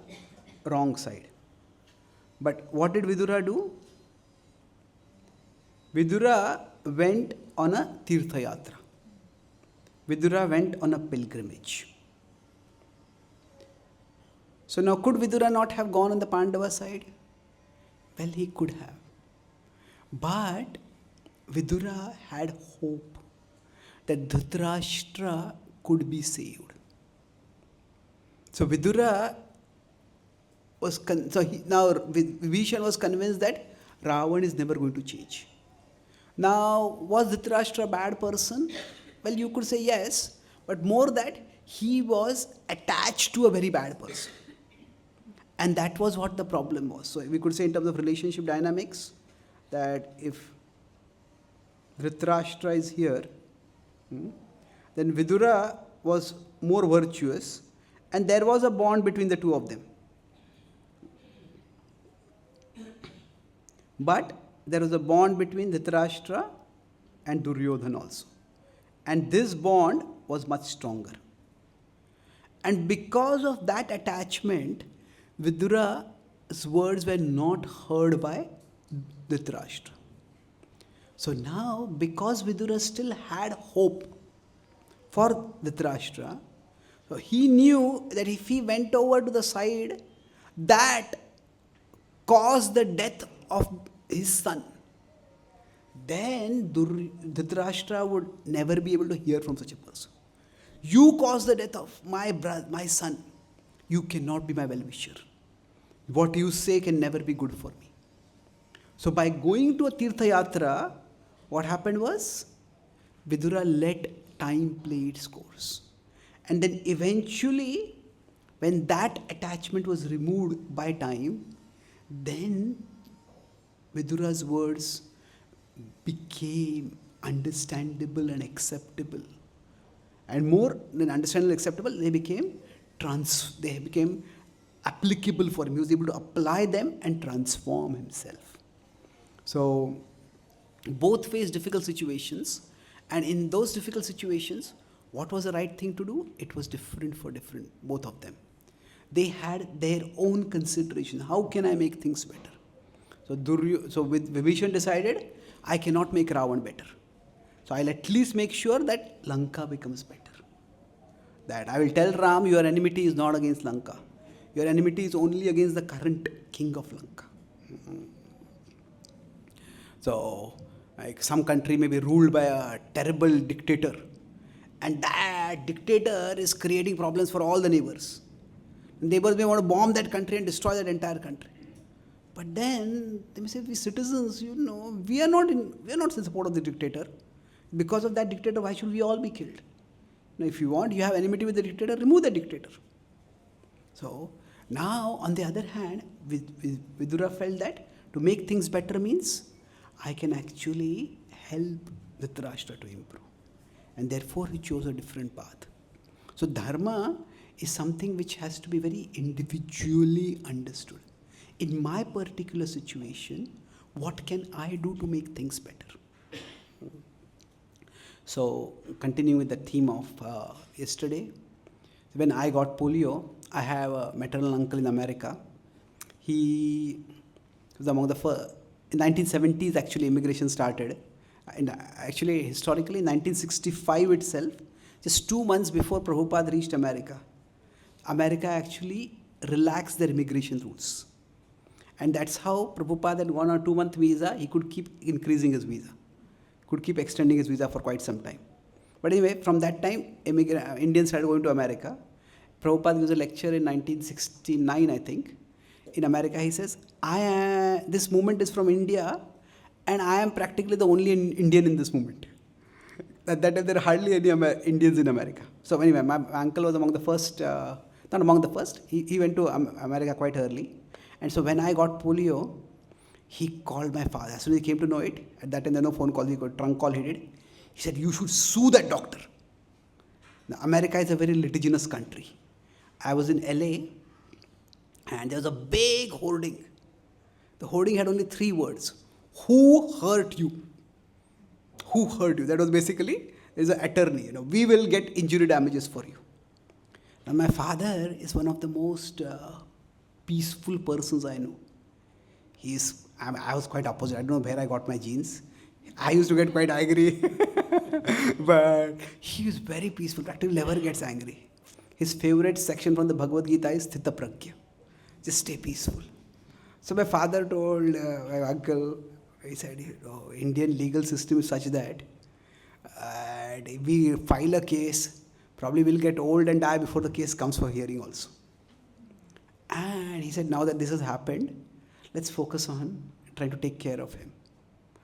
wrong side. But what did Vidura do? Vidura went on a Tirtha Yatra. Vidura went on a pilgrimage. So now, could Vidura not have gone on the Pandava side? Well, he could have. But Vidura had hope that Dhritarashtra could be saved. So Vidura was now Vibhishan was convinced that Ravan is never going to change. Now, was Dhritarashtra a bad person? Well, you could say yes, but more that he was attached to a very bad person. And that was what the problem was. So we could say in terms of relationship dynamics, that if Dhritarashtra is here, then Vidura was more virtuous, and there was a bond between the two of them. But there was a bond between Dhritarashtra and Duryodhana also. And this bond was much stronger. And because of that attachment, Vidura's words were not heard by Dhritarashtra. So now, because Vidura still had hope for Dhritarashtra, so he knew that if he went over to the side that caused the death of his son, then Dhritarashtra would never be able to hear from such a person. You caused the death of my brother, my son. You cannot be my well-wisher. What you say can never be good for me. So by going to a Tirtha Yatra, what happened was, Vidura let time play its course. And then eventually, when that attachment was removed by time, then Vidura's words became understandable and acceptable. And more than understandable and acceptable, they became applicable for him. He was able to apply them and transform himself. So both faced difficult situations, and in those difficult situations, what was the right thing to do? It was different for both of them. They had their own consideration. How can I make things better? So with Vibhishan decided, I cannot make Ravan better. So I'll at least make sure that Lanka becomes better. That I will tell Ram, your enmity is not against Lanka. Your enmity is only against the current king of Lanka. So, like some country may be ruled by a terrible dictator, and that dictator is creating problems for all the neighbors. Neighbors may want to bomb that country and destroy that entire country. But then they may say, we citizens, we are not in support of the dictator. Because of that dictator, why should we all be killed? Now, if you have enmity with the dictator, remove the dictator. So now, on the other hand, Vidura felt that to make things better means I can actually help Dhritarashtra to improve. And therefore, he chose a different path. So dharma is something which has to be very individually understood. In my particular situation, what can I do to make things better? So, continuing with the theme of yesterday, when I got polio, I have a maternal uncle in America. He was among the first. In 1970s, actually, immigration started. And actually, historically, in 1965 itself, just 2 months before Prabhupada reached America, America actually relaxed their immigration rules. And that's how Prabhupada had 1 or 2 month visa, he could keep increasing his visa. Could keep extending his visa for quite some time. But anyway, from that time, Indians started going to America. Prabhupada gives a lecture in 1969, I think. In America, he says, this movement is from India, and I am practically the only Indian in this movement. That time, there are hardly any Indians in America. So anyway, my uncle was among the first, not among the first, he went to America quite early. And so when I got polio, he called my father. As soon as he came to know it, at that time there was no phone call, he got trunk call he did. He said, you should sue that doctor. Now, America is a very litigious country. I was in LA, and there was a big hoarding. The hoarding had only 3 words. Who hurt you? Who hurt you? That was basically, there's an attorney, we will get injury damages for you. Now my father is one of the most peaceful persons I know. I was quite opposite. I don't know where I got my genes. I used to get quite angry, but he was very peaceful. Practically never gets angry. His favorite section from the Bhagavad Gita is Sthita Pragya. Just stay peaceful. So my father told my uncle, he said, Indian legal system is such that if we file a case, probably we'll get old and die before the case comes for hearing also. And he said, now that this has happened, let's focus on trying to take care of him.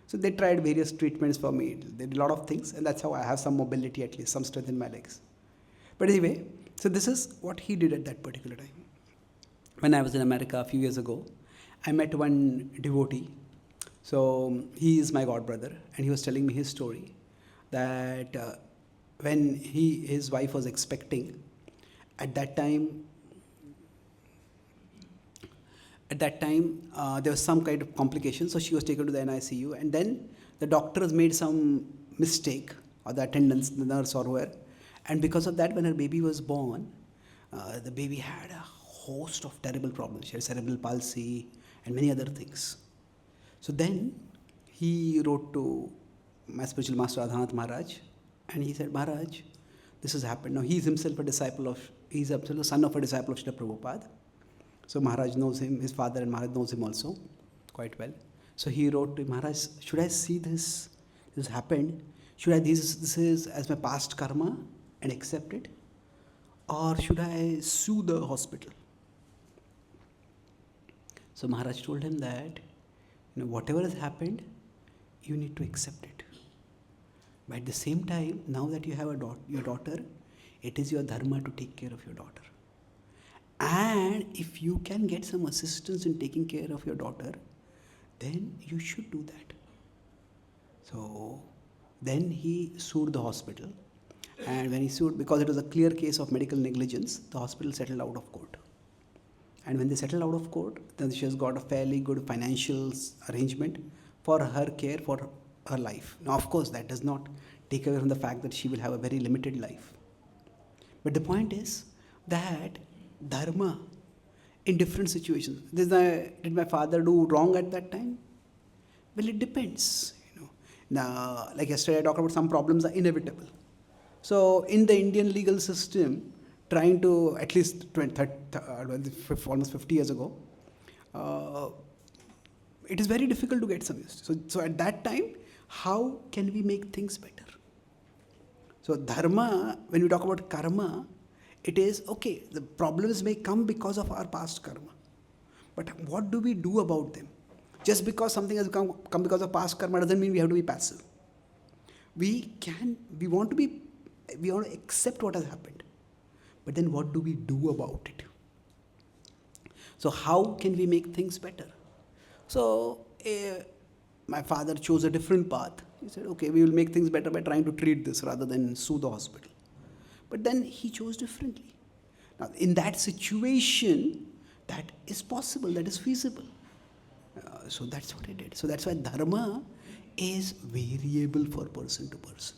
So they tried various treatments for me. They did a lot of things, and that's how I have some mobility, at least some strength in my legs. But anyway, so this is what he did at that particular time. When I was in America a few years ago, I met one devotee. So he is my god brother, and he was telling me his story that when his wife was expecting, at that time there was some kind of complication, so she was taken to the NICU, and then the doctors made some mistake, or the attendants, the nurse or whoever, and because of that, when her baby was born, the baby had a host of terrible problems. She had cerebral palsy and many other things. So then he wrote to my spiritual master Adhanath Maharaj, and he said, Maharaj, this has happened. Now he is himself he's himself a son of a disciple of Srila Prabhupada. So Maharaj knows him, his father and Maharaj knows him also quite well. So he wrote to Maharaj, should I see this? This happened. Should I this is as my past karma and accept it? Or should I sue the hospital? So Maharaj told him that, whatever has happened, you need to accept it. But at the same time, now that you have your daughter, it is your dharma to take care of your daughter. And if you can get some assistance in taking care of your daughter, then you should do that. So then he sued the hospital. And when he sued, because it was a clear case of medical negligence, the hospital settled out of court. And when they settled out of court, then she has got a fairly good financial arrangement for her care for her life. Now, of course, that does not take away from the fact that she will have a very limited life. But the point is that dharma in different situations. Did my father do wrong at that time? Well, it depends. Now, like yesterday, I talked about some problems are inevitable. So, in the Indian legal system, trying to at least almost 50 years ago, it is very difficult to get some justice. So at that time, how can we make things better? So dharma, when we talk about karma, it is okay, the problems may come because of our past karma. But what do we do about them? Just because something has come because of past karma doesn't mean we have to be passive. We want to accept what has happened. But then what do we do about it? So how can we make things better? So my father chose a different path. He said, okay, we will make things better by trying to treat this rather than sue the hospital. But then he chose differently. Now, in that situation, that is possible, that is feasible. So that's what he did. So that's why dharma is variable for person to person.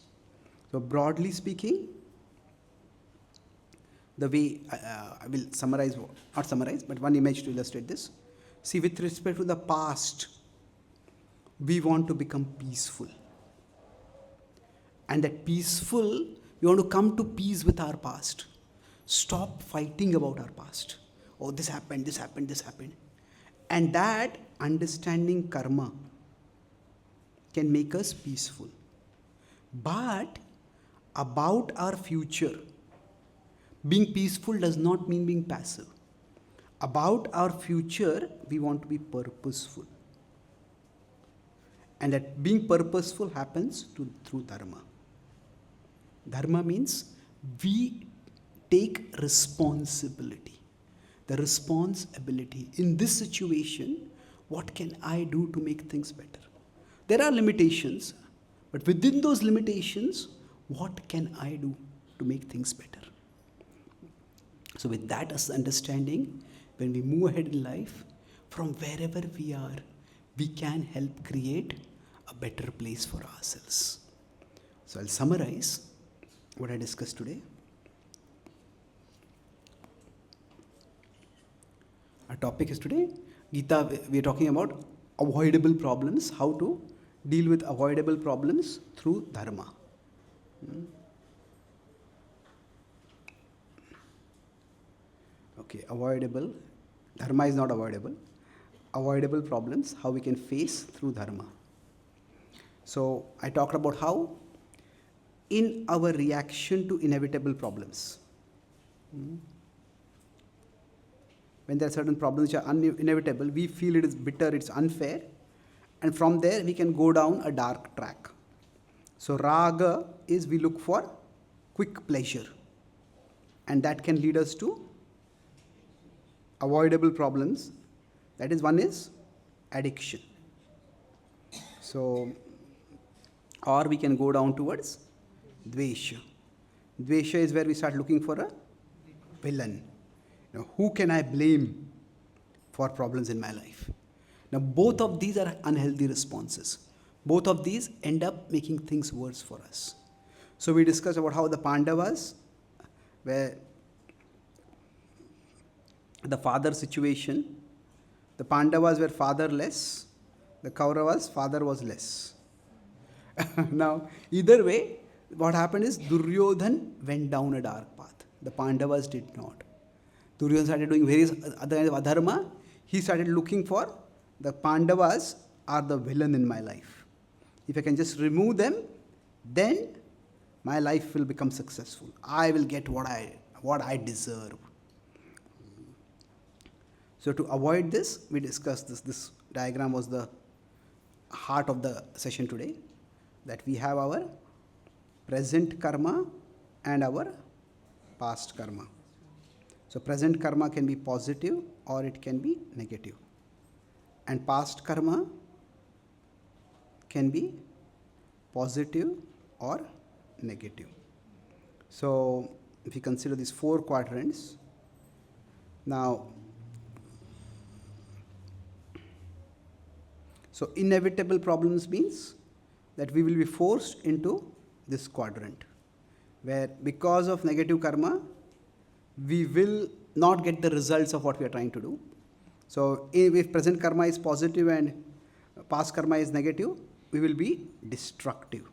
So broadly speaking, the way I will not summarize, but one image to illustrate this. See, with respect to the past, we want to become peaceful. And that peaceful, we want to come to peace with our past. Stop fighting about our past. Oh, this happened, this happened, this happened. And that understanding karma can make us peaceful. But about our future, being peaceful does not mean being passive. About our future, we want to be purposeful. And that being purposeful happens through dharma. Dharma means we take responsibility. The responsibility. In this situation, what can I do to make things better? There are limitations, but within those limitations, what can I do to make things better? So with that as understanding, when we move ahead in life, from wherever we are, we can help create a better place for ourselves. So I'll summarize what I discussed today. Our topic is today, Gita, we are talking about avoidable problems, how to deal with avoidable problems through dharma. Okay, avoidable. Dharma is not avoidable. Avoidable problems, how we can face through dharma. So I talked about how in our reaction to inevitable problems, when there are certain problems which are inevitable, we feel it is bitter, it's unfair, and from there we can go down a dark track. So raga is we look for quick pleasure, and that can lead us to avoidable problems. That is, one is addiction. So, or we can go down towards dvesha. Dvesha is where we start looking for a villain. Now, who can I blame for problems in my life? Now, both of these are unhealthy responses. Both of these end up making things worse for us. So, we discussed about how the Pandavas, where the father situation, the Pandavas were fatherless, the Kauravas' father was less. Now, either way, what happened is Duryodhan went down a dark path. The Pandavas did not. Duryodhan started doing various other kinds of adharma. He started looking for the Pandavas are the villain in my life. If I can just remove them, then my life will become successful. I will get what I deserve. So to avoid this, we discussed this. This diagram was the heart of the session today. That we have our present karma and our past karma. So present karma can be positive or it can be negative. And past karma can be positive or negative. So if you consider these 4 quadrants, now, so inevitable problems means that we will be forced into this quadrant, where because of negative karma, we will not get the results of what we are trying to do. So if present karma is positive and past karma is negative, we will be destructive.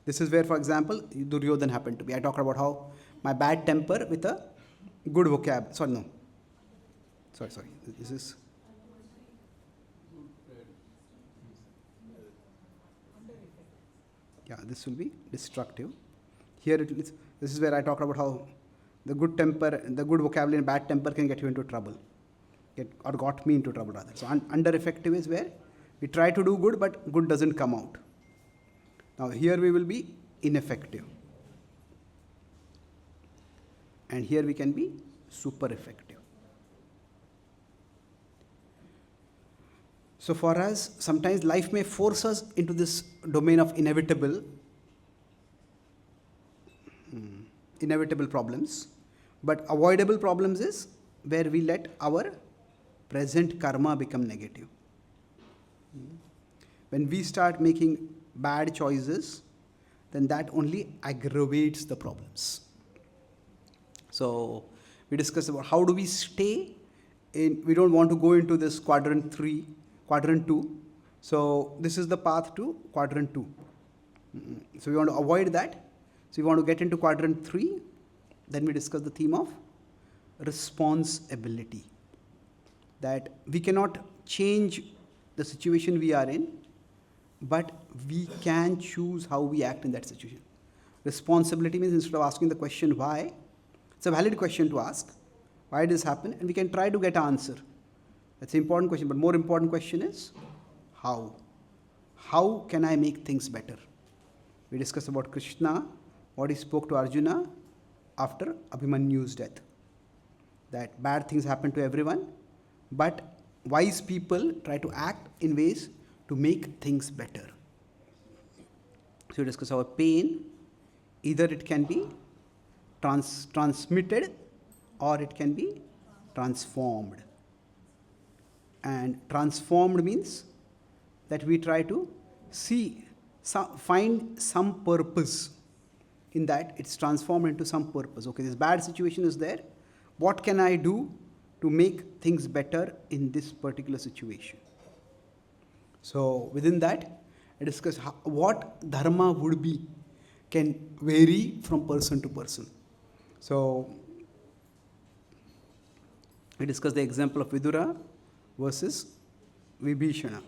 This is where, for example, Duryodhan happened to be. I talked about how my bad temper with a good vocab. Sorry. This is. Yeah, this will be destructive. Here it is. This is where I talked about how the good temper, the good vocabulary and bad temper can get you into trouble. Got me into trouble rather. So under effective is where we try to do good, but good doesn't come out. Now here we will be ineffective. And here we can be super effective. So for us, sometimes life may force us into this domain of inevitable problems. But avoidable problems is where we let our present karma become negative. When we start making bad choices, then that only aggravates the problems. So we discussed about how do we stay in, we don't want to go into this quadrant 2. So this is the path to quadrant 2. So we want to avoid that. So we want to get into quadrant 3. Then we discuss the theme of responsibility. That we cannot change the situation we are in, but we can choose how we act in that situation. Responsibility means instead of asking the question why, it's a valid question to ask. Why did this happen? And we can try to get an answer. That's an important question, but more important question is how? How can I make things better? We discussed about Krishna, what he spoke to Arjuna after Abhimanyu's death. That bad things happen to everyone, but wise people try to act in ways to make things better. So we discuss our pain, either it can be transmitted or it can be transformed. And transformed means that we try to find some purpose in that. It's transformed into some purpose. Okay, this bad situation is there. What can I do to make things better in this particular situation? So within that, I discuss what dharma would be can vary from person to person. So we discussed the example of Vidura versus Vibhishana.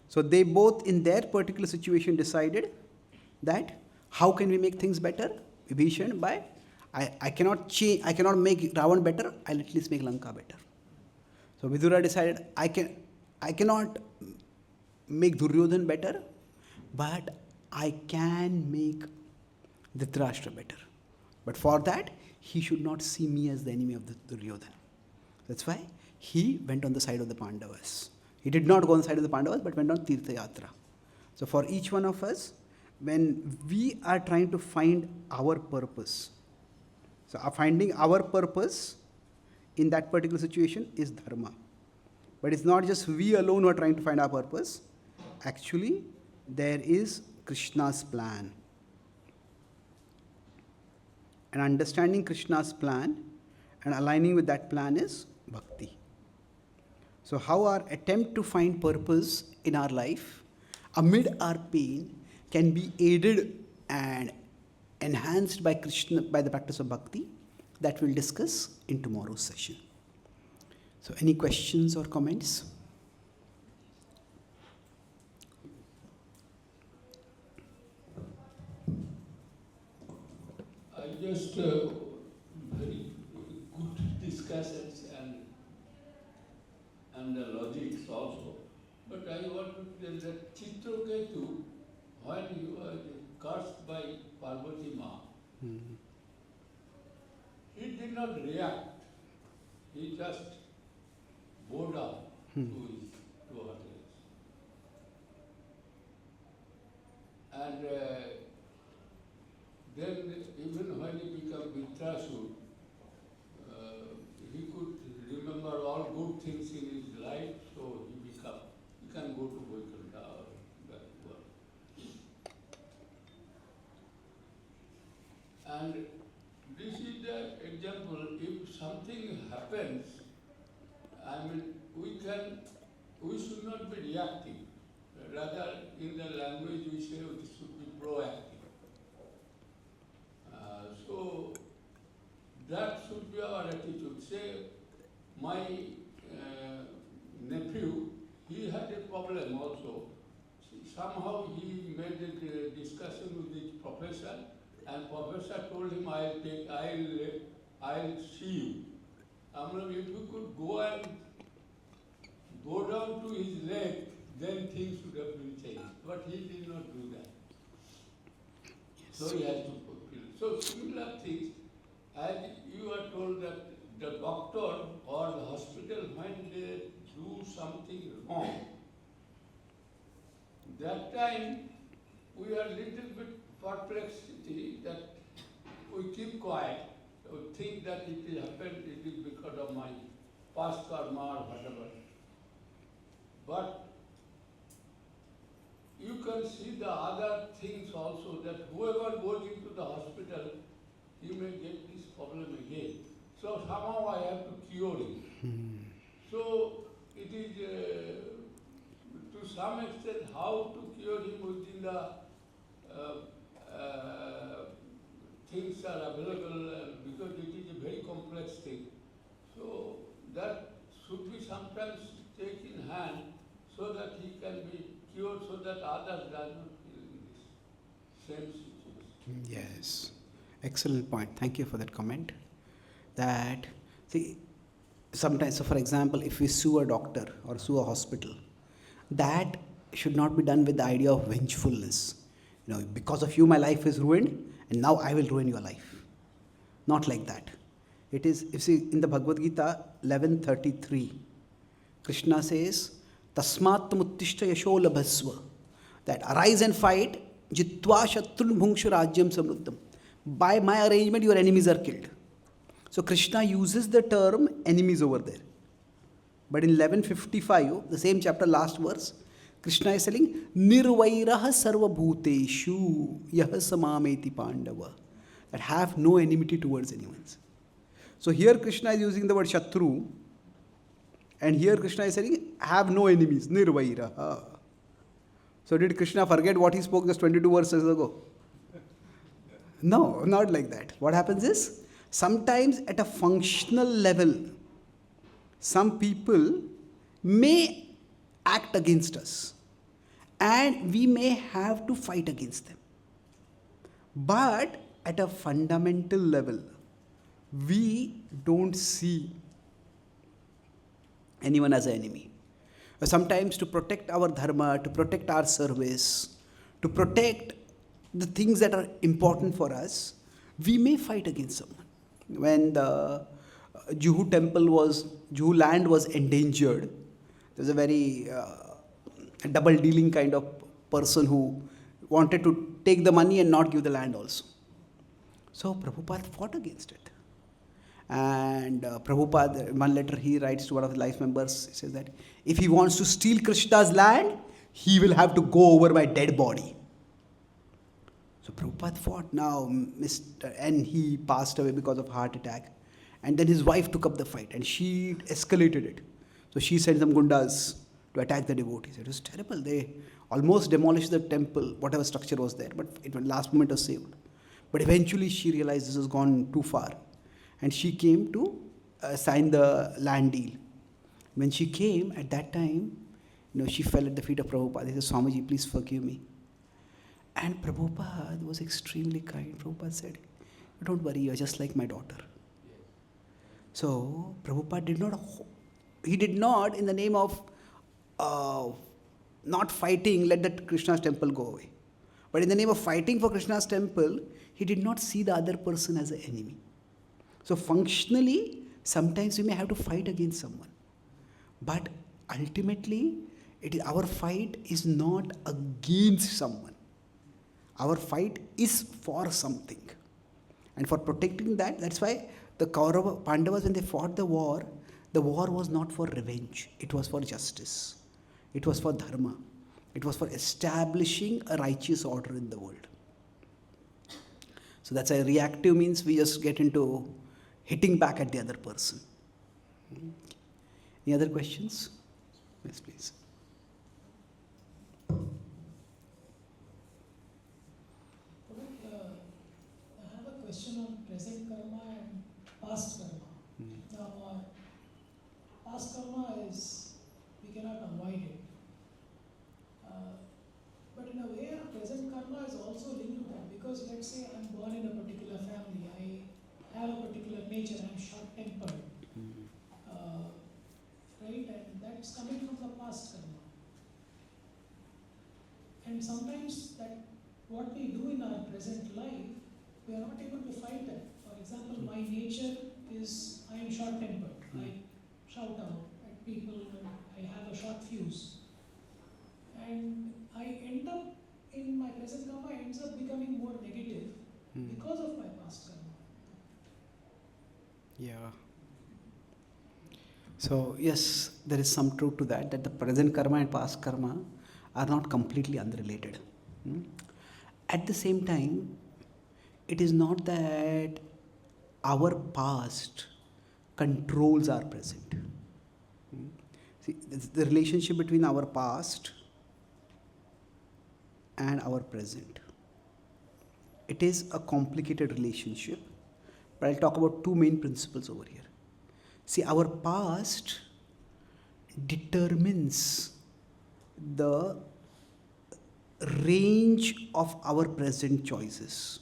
So they both, in their particular situation, decided that how can we make things better? Vibhishan by I cannot change, I cannot make Ravan better. I'll at least make Lanka better. So Vidura decided I cannot make Duryodhan better, but I can make Dhritarashtra better. But for that, he should not see me as the enemy of the Duryodhan. That's why he went on the side of the Pandavas. He did not go on the side of the Pandavas, but went on Tirtha Yatra. So for each one of us, when we are trying to find our purpose, so finding our purpose in that particular situation is dharma. But it's not just we alone who are trying to find our purpose. Actually, there is Krishna's plan. And understanding Krishna's plan and aligning with that plan is bhakti. So how our attempt to find purpose in our life amid our pain can be aided and enhanced by Krishna, by the practice of bhakti, that we'll discuss in tomorrow's session. So any questions or comments? I just very good discussions and the logics also. But I want to tell that Chitraketu, when he was cursed by Parvati Ma, he did not react. He just bowed down to her legs. And then even when he became Vitrasur, he could remember all good things in his life, so he can go to Vaikuntha or that world. And this is the example. If something happens, I mean, we should not be reactive. Rather, in the language we say we should be proactive. So that should be our attitude. Say, my nephew, he had a problem also. Somehow he made a discussion with his professor, and professor told him, I'll see you. I mean, if you could go and go down to his leg, then things would have been changed. But he did not do that. So he has to fulfill. So similar things, as you are told that the doctor or the hospital, when they do something wrong, that time we are little bit perplexity that we keep quiet, we think that it happened, it is because of my past karma or whatever. But you can see the other things also, that whoever goes into the hospital, he may get this problem again. So somehow I have to cure him. So it is to some extent how to cure him within the things are available, because it is a very complex thing. So that should be sometimes taken in hand so that he can be cured, so that others do not feel in this same situation. Yes, excellent point. Thank you for that comment. That, see, sometimes, so for example, if we sue a doctor or sue a hospital, that should not be done with the idea of vengefulness. You know, because of you my life is ruined, and now I will ruin your life. Not like that. It is, you see, in the Bhagavad Gita 11:33, Krishna says, Tasmat muttishta yasho labhasva, that arise and fight, jitva shatrun bhungshu rajyam samruddham. By my arrangement, your enemies are killed. So Krishna uses the term enemies over there. But in 11:55, the same chapter, last verse, Krishna is telling, Nirvairaha sarva bhuteshu yaha samameti pandava, that have no enmity towards anyone. So here Krishna is using the word Shatru, and here Krishna is saying, have no enemies, Nirvairaha. So did Krishna forget what he spoke just 22 verses ago? No, not like that. What happens is, sometimes at a functional level, some people may act against us and we may have to fight against them. But at a fundamental level, we don't see anyone as an enemy. Sometimes to protect our dharma, to protect our service, to protect the things that are important for us, we may fight against someone. When the Juhu land was endangered, there was a very double dealing kind of person who wanted to take the money and not give the land also. So Prabhupada fought against it. And Prabhupada, in one letter he writes to one of the life members, he says that if he wants to steal Krishna's land, he will have to go over my dead body. So Prabhupada fought now, and he passed away because of heart attack. And then his wife took up the fight and she escalated it. So she sent some gundas to attack the devotees. It was terrible. They almost demolished the temple, whatever structure was there, but it last moment was saved. But eventually she realized this has gone too far. And she came to sign the land deal. When she came, at that time, she fell at the feet of Prabhupada. He said, Swamiji, please forgive me. And Prabhupada was extremely kind. Prabhupada said, don't worry, you're just like my daughter. So Prabhupada did not in the name of not fighting, let that Krishna's temple go away. But in the name of fighting for Krishna's temple, he did not see the other person as an enemy. So functionally, sometimes we may have to fight against someone. But ultimately, our fight is not against someone. Our fight is for something. And for protecting that, that's why the Kaurava Pandavas, when they fought the war was not for revenge. It was for justice. It was for dharma. It was for establishing a righteous order in the world. So that's why reactive means we just get into hitting back at the other person. Any other questions? Yes, please. I have a question on present karma and past karma. Now, past karma is, we cannot avoid it. But in a way, our present karma is also linked to that, because let's say I'm born in a particular family, I have a particular nature, I'm short-tempered, right? And that's coming from the past karma. And sometimes that what we do in our present life, we are not able to fight that. For example, my nature is I am short-tempered. I shout out at people and I have a short fuse. And I end up, in my present karma, ends up becoming more negative because of my past karma. Yeah. So yes, there is some truth to that the present karma and past karma are not completely unrelated. At the same time, it is not that our past controls our present. See, the relationship between our past and our present. It is a complicated relationship, but I'll talk about two main principles over here. See, our past determines the range of our present choices.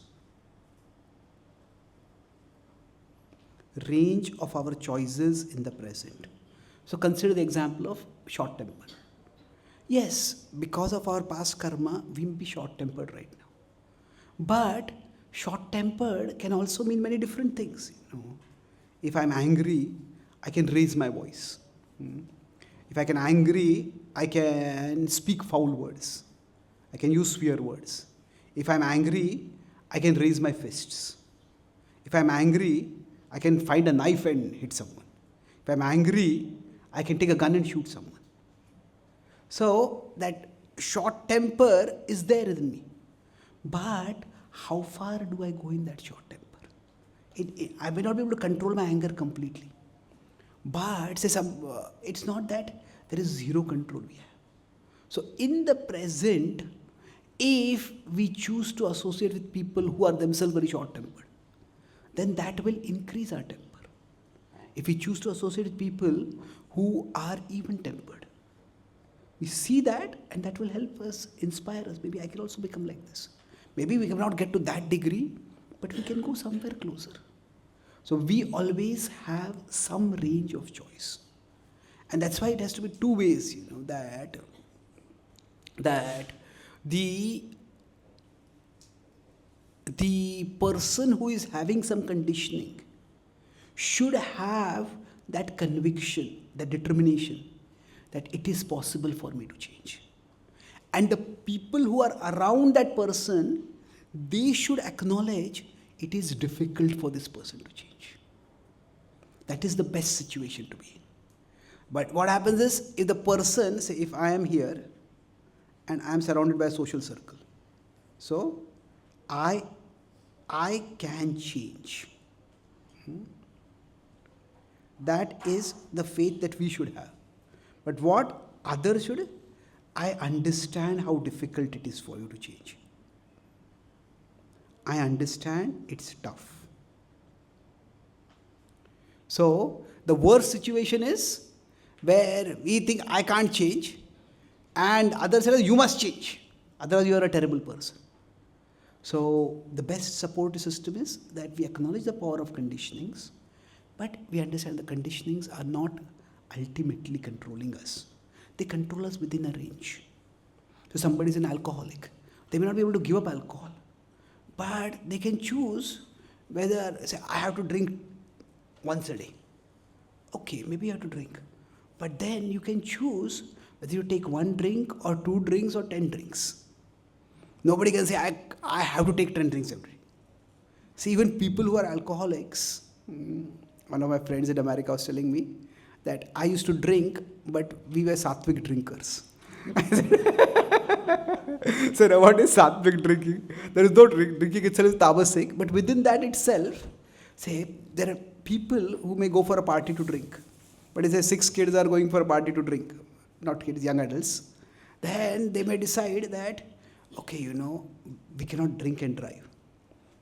Range of our choices in the present. So consider the example of short temper. Yes, because of our past karma, we may be short-tempered right now. But short-tempered can also mean many different things. If I'm angry, I can raise my voice. If I can angry, I can speak foul words. I can use swear words. If I'm angry, I can raise my fists. If I'm angry, I can find a knife and hit someone. If I'm angry, I can take a gun and shoot someone. So that short temper is there in me. But how far do I go in that short temper? I may not be able to control my anger completely. But it's not that there is zero control we have. So in the present, if we choose to associate with people who are themselves very short-tempered, then that will increase our temper. If we choose to associate with people who are even-tempered, we see that, and that will help us, inspire us. Maybe I can also become like this. Maybe we cannot get to that degree, but we can go somewhere closer. So we always have some range of choice. And that's why it has to be two ways, that the person who is having some conditioning should have that conviction, that determination, that it is possible for me to change. And the people who are around that person, they should acknowledge it is difficult for this person to change. That is the best situation to be in. But what happens is, if the person, say if I am here and I am surrounded by a social circle, so I can change. That is the faith that we should have. But what others should? I understand how difficult it is for you to change. I understand it's tough. So the worst situation is where we think I can't change and others say you must change, otherwise you are a terrible person. So the best support system is that we acknowledge the power of conditionings, but we understand the conditionings are not ultimately controlling us. They control us within a range. So somebody is an alcoholic. They may not be able to give up alcohol, but they can choose whether, say, I have to drink once a day. Okay, maybe you have to drink. But then you can choose whether you take one drink or 2 drinks or 10 drinks. Nobody can say, I have to take 10 drinks every day. See, even people who are alcoholics, one of my friends in America was telling me that I used to drink, but we were sattvic drinkers. So now what is sattvic drinking? There is no drinking itself is tamasic, but within that itself, say, there are people who may go for a party to drink. But say 6 kids are going for a party to drink, not kids, young adults. Then they may decide that, okay, we cannot drink and drive.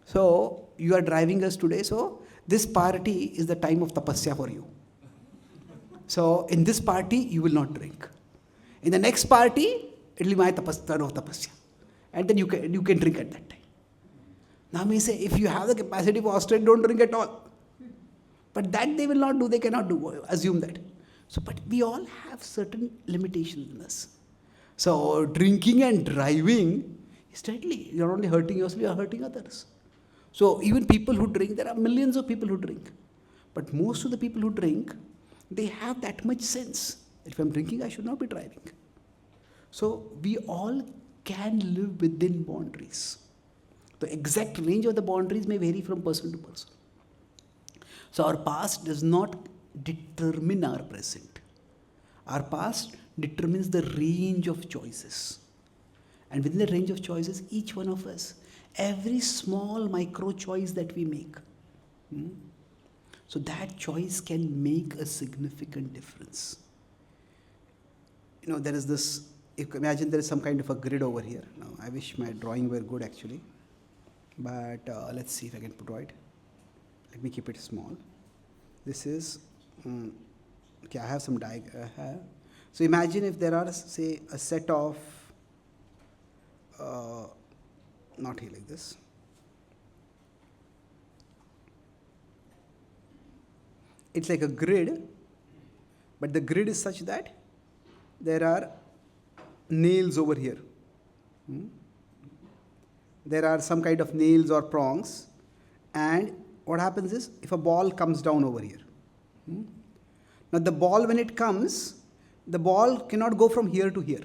So you are driving us today, so this party is the time of tapasya for you. So in this party, you will not drink. In the next party, it will be my turn of tapasya. And then you can drink at that time. Now may say, if you have the capacity for Australia, don't drink at all. But that they will not do, they cannot do, assume that. So, but we all have certain limitations in us. So drinking and driving is deadly. You are only hurting yourself, you are hurting others. So even people who drink, there are millions of people who drink. But most of the people who drink, they have that much sense. If I'm drinking, I should not be driving. So we all can live within boundaries. The exact range of the boundaries may vary from person to person. So our past does not determine our present. Our past determines the range of choices. And within the range of choices, each one of us, every small micro choice that we make, so that choice can make a significant difference. There is this, imagine there is some kind of a grid over here. Now, I wish my drawing were good actually, but let's see if I can draw it. Let me keep it small. This is, okay, I have some so imagine if there are, say, a set of, not here like this. It's like a grid, but the grid is such that there are nails over here. There are some kind of nails or prongs, and what happens is, if a ball comes down over here, now the ball, when it comes, the ball cannot go from here to here.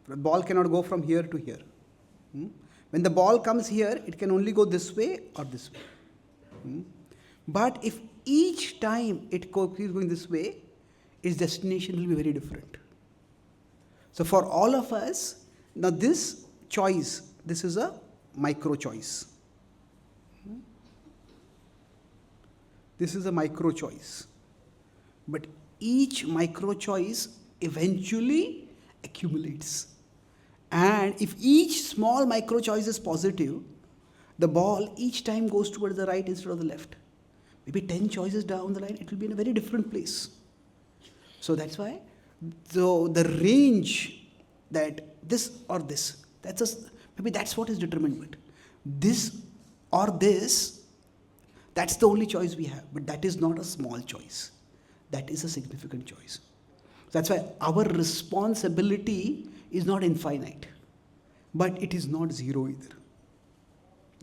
The ball cannot go from here to here. When the ball comes here, it can only go this way or this way. But if each time it keeps going this way, its destination will be very different. So for all of us, now this choice, this is a micro choice. This is a micro choice. But each micro choice eventually accumulates. And if each small micro choice is positive, the ball each time goes towards the right instead of the left. Maybe 10 choices down the line, it will be in a very different place. So that's why the range that this or this, maybe that's what is determined with. This or this, that's the only choice we have. But that is not a small choice. That is a significant choice. That's why our responsibility is not infinite. But it is not zero either.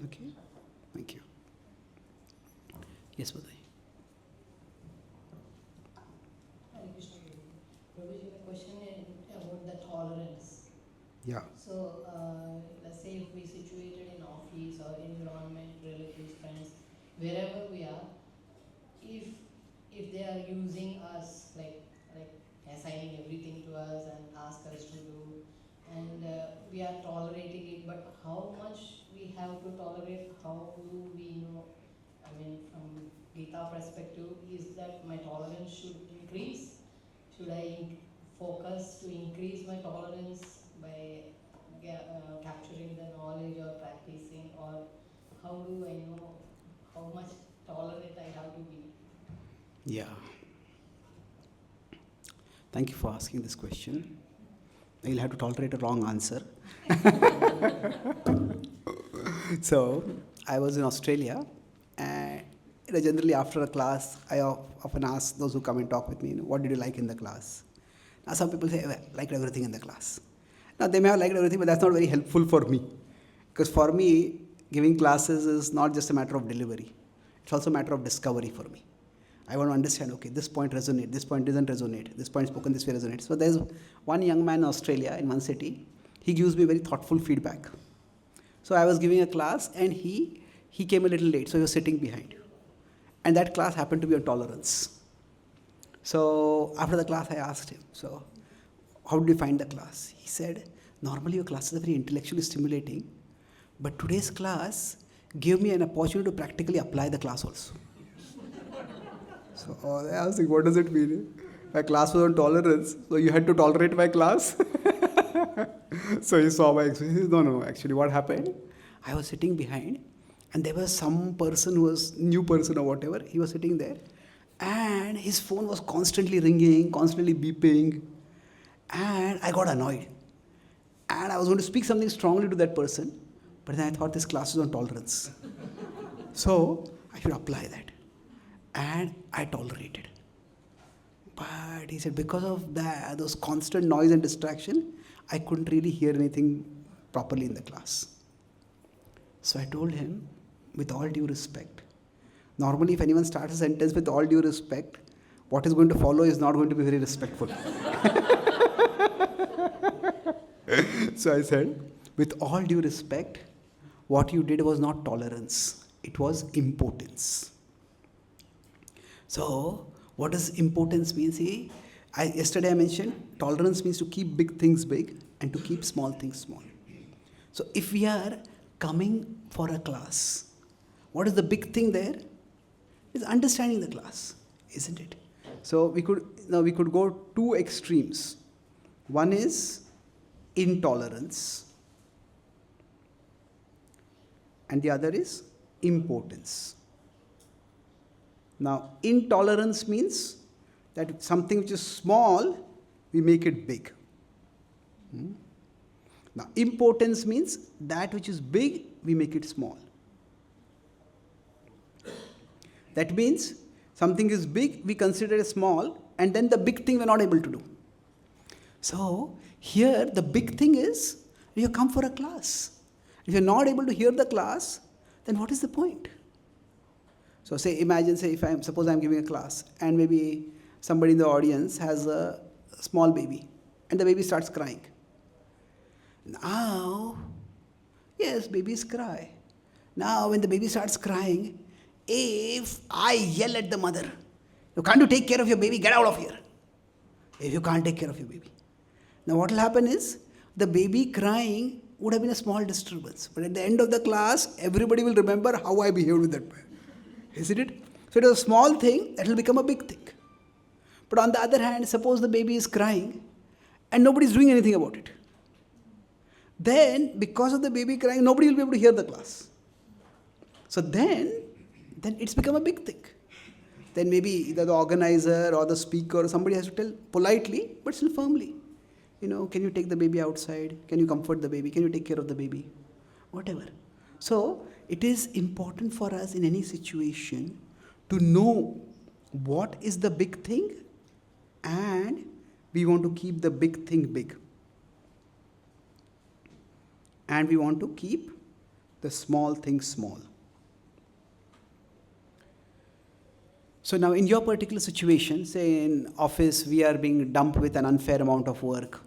Okay? Thank you. Yes, Badai. Prabhuji, my question is about the tolerance. Yeah. So, let's say if we situated in office or environment, relatives, friends, wherever we are, if they are using us like assigning everything to us and ask us to do, and we are tolerating it, but how much we have to tolerate? How do we know? I mean, from Gita perspective, is that my tolerance should increase? Should I focus to increase my tolerance by capturing the knowledge or practicing, or how do I know how much tolerant I have to be? Yeah. Thank you for asking this question. You'll have to tolerate a wrong answer. So, I was in Australia, and generally after a class, I often ask those who come and talk with me, what did you like in the class? Now, some people say, well, I liked everything in the class. Now, they may have liked everything, but that's not very helpful for me. Because for me, giving classes is not just a matter of delivery. It's also a matter of discovery for me. I want to understand, okay, this point resonates, this point doesn't resonate, this point spoken this way resonates. So there's one young man in Australia, in one city, he gives me very thoughtful feedback. So I was giving a class and he came a little late, so he was sitting behind. And that class happened to be on tolerance. So after the class I asked him, so how did you find the class? He said, normally your classes are very intellectually stimulating, but today's class gave me an opportunity to practically apply the class also. So I asked him, what does it mean? My class was on tolerance, so you had to tolerate my class? So he saw my experience. No, actually what happened? I was sitting behind and there was some person who was new person or whatever, he was sitting there and his phone was constantly ringing, constantly beeping, and I got annoyed. And I was going to speak something strongly to that person, but then I thought this class is on tolerance. So I should apply that. And I tolerated. But he said, because of those constant noise and distraction, I couldn't really hear anything properly in the class. So I told him, with all due respect, normally if anyone starts a sentence with all due respect, what is going to follow is not going to be very respectful. So I said, with all due respect, what you did was not tolerance, it was impotence. So, what does impotence mean? See, yesterday I mentioned tolerance means to keep big things big and to keep small things small. So, if we are coming for a class, what is the big thing there? It's understanding the class, isn't it? So, we could go two extremes. One is intolerance, and the other is impotence. Now, intolerance means that something which is small, we make it big. Now, impotence means that which is big, we make it small. That means something is big, we consider it small, and then the big thing we're not able to do. So, here the big thing is, you come for a class. If you're not able to hear the class, then what is the point? So suppose I'm giving a class and maybe somebody in the audience has a small baby and the baby starts crying. Now, yes, babies cry. Now, when the baby starts crying, if I yell at the mother, can't you take care of your baby? Get out of here. If you can't take care of your baby. Now, what will happen is, the baby crying would have been a small disturbance. But at the end of the class, everybody will remember how I behaved with that boy. Isn't it? So it is a small thing that will become a big thing. But on the other hand, suppose the baby is crying and nobody's doing anything about it. Then, because of the baby crying, nobody will be able to hear the class. So then it's become a big thing. Then maybe either the organizer or the speaker or somebody has to tell politely, but still firmly, can you take the baby outside? Can you comfort the baby? Can you take care of the baby? Whatever. So it is important for us in any situation to know what is the big thing, and we want to keep the big thing big. And we want to keep the small things small. So now in your particular situation, say in office, we are being dumped with an unfair amount of work,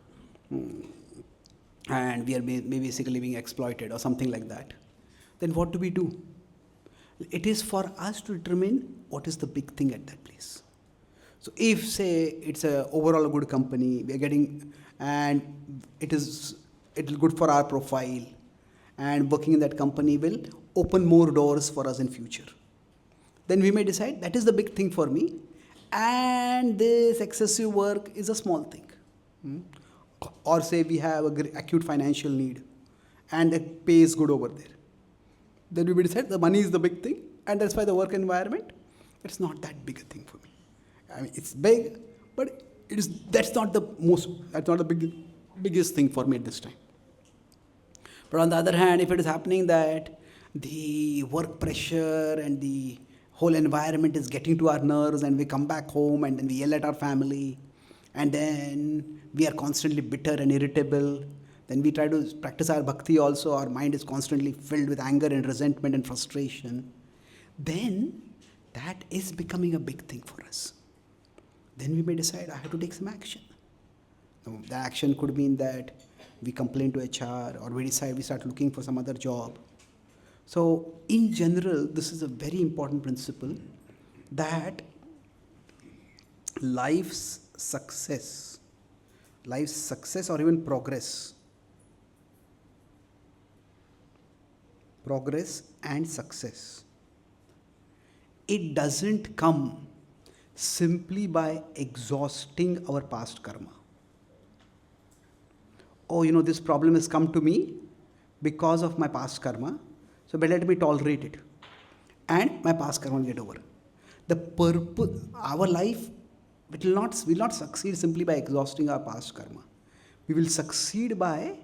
and we are basically being exploited or something like that. Then what do we do? It is for us to determine what is the big thing at that place. So if, say, it's a overall a good company, we are getting, and it's good for our profile, and working in that company will open more doors for us in future. Then we may decide that is the big thing for me, and this excessive work is a small thing. Or say we have an acute financial need, and the pay is good over there. Then we may decide the money is the big thing, and that's why the work environment, it's not that big a thing for me. I mean, it's big, but that's not the biggest thing for me at this time. But on the other hand, if it is happening that the work pressure and the whole environment is getting to our nerves, and we come back home and then we yell at our family, and then we are constantly bitter and irritable, then we try to practice our bhakti also, our mind is constantly filled with anger and resentment and frustration, then that is becoming a big thing for us. Then we may decide, I have to take some action. Now, the action could mean that we complain to HR, or we decide we start looking for some other job. So in general, this is a very important principle, that life's success or even progress and success, it doesn't come simply by exhausting our past karma. Oh, this problem has come to me because of my past karma, so better let me tolerate it, and my past karma will get over. The purpose, our life will not succeed simply by exhausting our past karma. We will succeed by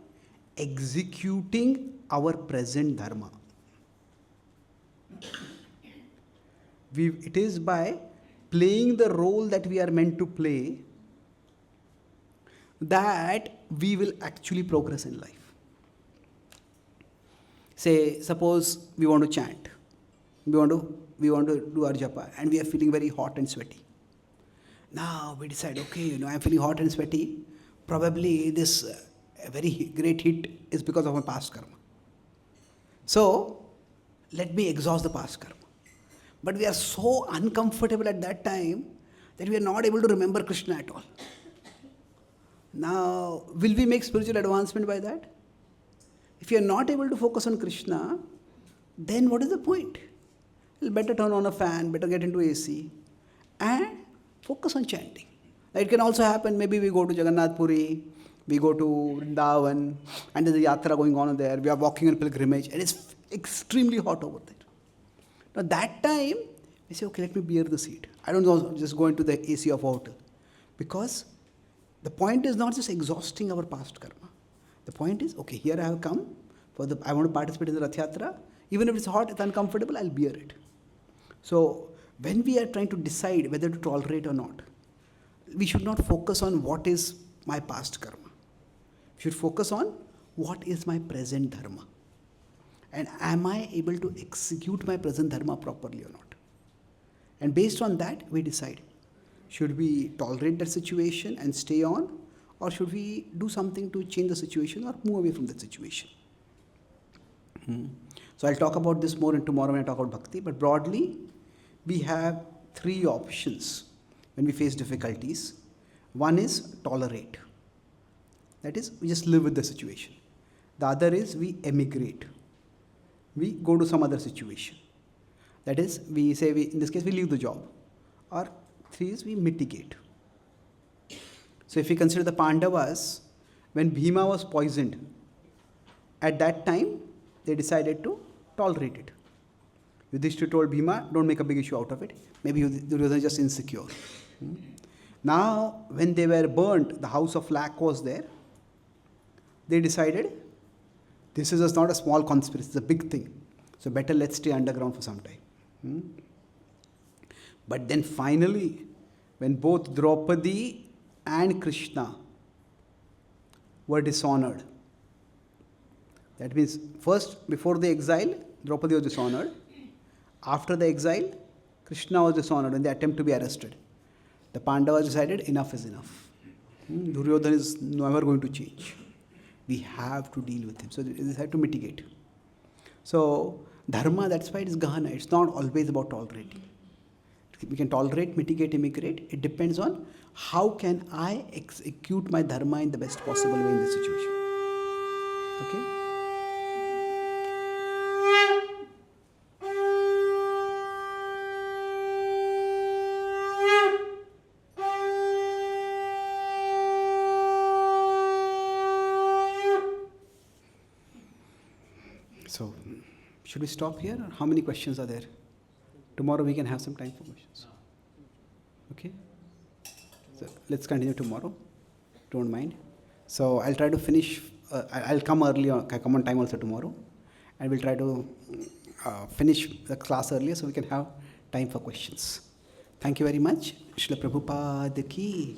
executing our present dharma. It is by playing the role that we are meant to play that we will actually progress in life. Say, suppose we want to chant, we want to do our japa, and we are feeling very hot and sweaty. Now we decide, okay, I'm feeling hot and sweaty. Probably this very great heat is because of my past karma. So let me exhaust the past karma. But we are so uncomfortable at that time that we are not able to remember Krishna at all. Now, will we make spiritual advancement by that? If you are not able to focus on Krishna, then what is the point? Well, better turn on a fan, better get into AC, and focus on chanting. It can also happen, maybe we go to Jagannath Puri, we go to Vrindavan, and there's a yatra going on there, we are walking on pilgrimage, and it's extremely hot over there. Now that time, we say, okay, let me bear this heat. I don't know, just go into the AC of a hotel. Because the point is not just exhausting our past karma. The point is, okay, here I have come, I want to participate in the Rath Yatra. Even if it's hot, it's uncomfortable, I'll bear it. So when we are trying to decide whether to tolerate or not, we should not focus on what is my past karma. We should focus on what is my present dharma. And am I able to execute my present dharma properly or not? And based on that, we decide, should we tolerate that situation and stay on, or should we do something to change the situation or move away from that situation? So I'll talk about this more tomorrow when I talk about bhakti, but broadly, we have three options when we face difficulties. One is tolerate. That is, we just live with the situation. The other is we emigrate. We go to some other situation. That is, we say, in this case, we leave the job. Or three is we mitigate. So if you consider the Pandavas, when Bhima was poisoned, at that time they decided to tolerate it. Yudhishthira told Bhima, don't make a big issue out of it. Maybe Duryodhana is just insecure. Now, when they were burnt, the house of lac was there. They decided, this is just not a small conspiracy, it's a big thing. So better let's stay underground for some time. But then finally, when both Draupadi and Krishna were dishonored, that means first, before the exile, Draupadi was dishonored. After the exile, Krishna was dishonored when they attempt to be arrested. The Pandavas decided enough is enough. Duryodhana is never going to change. We have to deal with him. So they have to mitigate. So dharma, that's why it is Gahana. It's not always about tolerating. We can tolerate, mitigate, immigrate. It depends on how can I execute my dharma in the best possible way in this situation. Okay? So, should we stop here? Or how many questions are there? Tomorrow we can have some time for questions. Okay? So, let's continue tomorrow. Don't mind. So, I'll try to finish. I'll come early. I come on time also tomorrow. And we'll try to finish the class earlier so we can have time for questions. Thank you very much. Srila Prabhupada ki,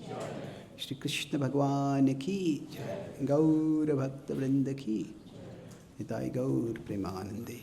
Shri Krishna Bhagwan ki, Gaura Bhakta Vrinda ki, Nitai Gaur Premanande.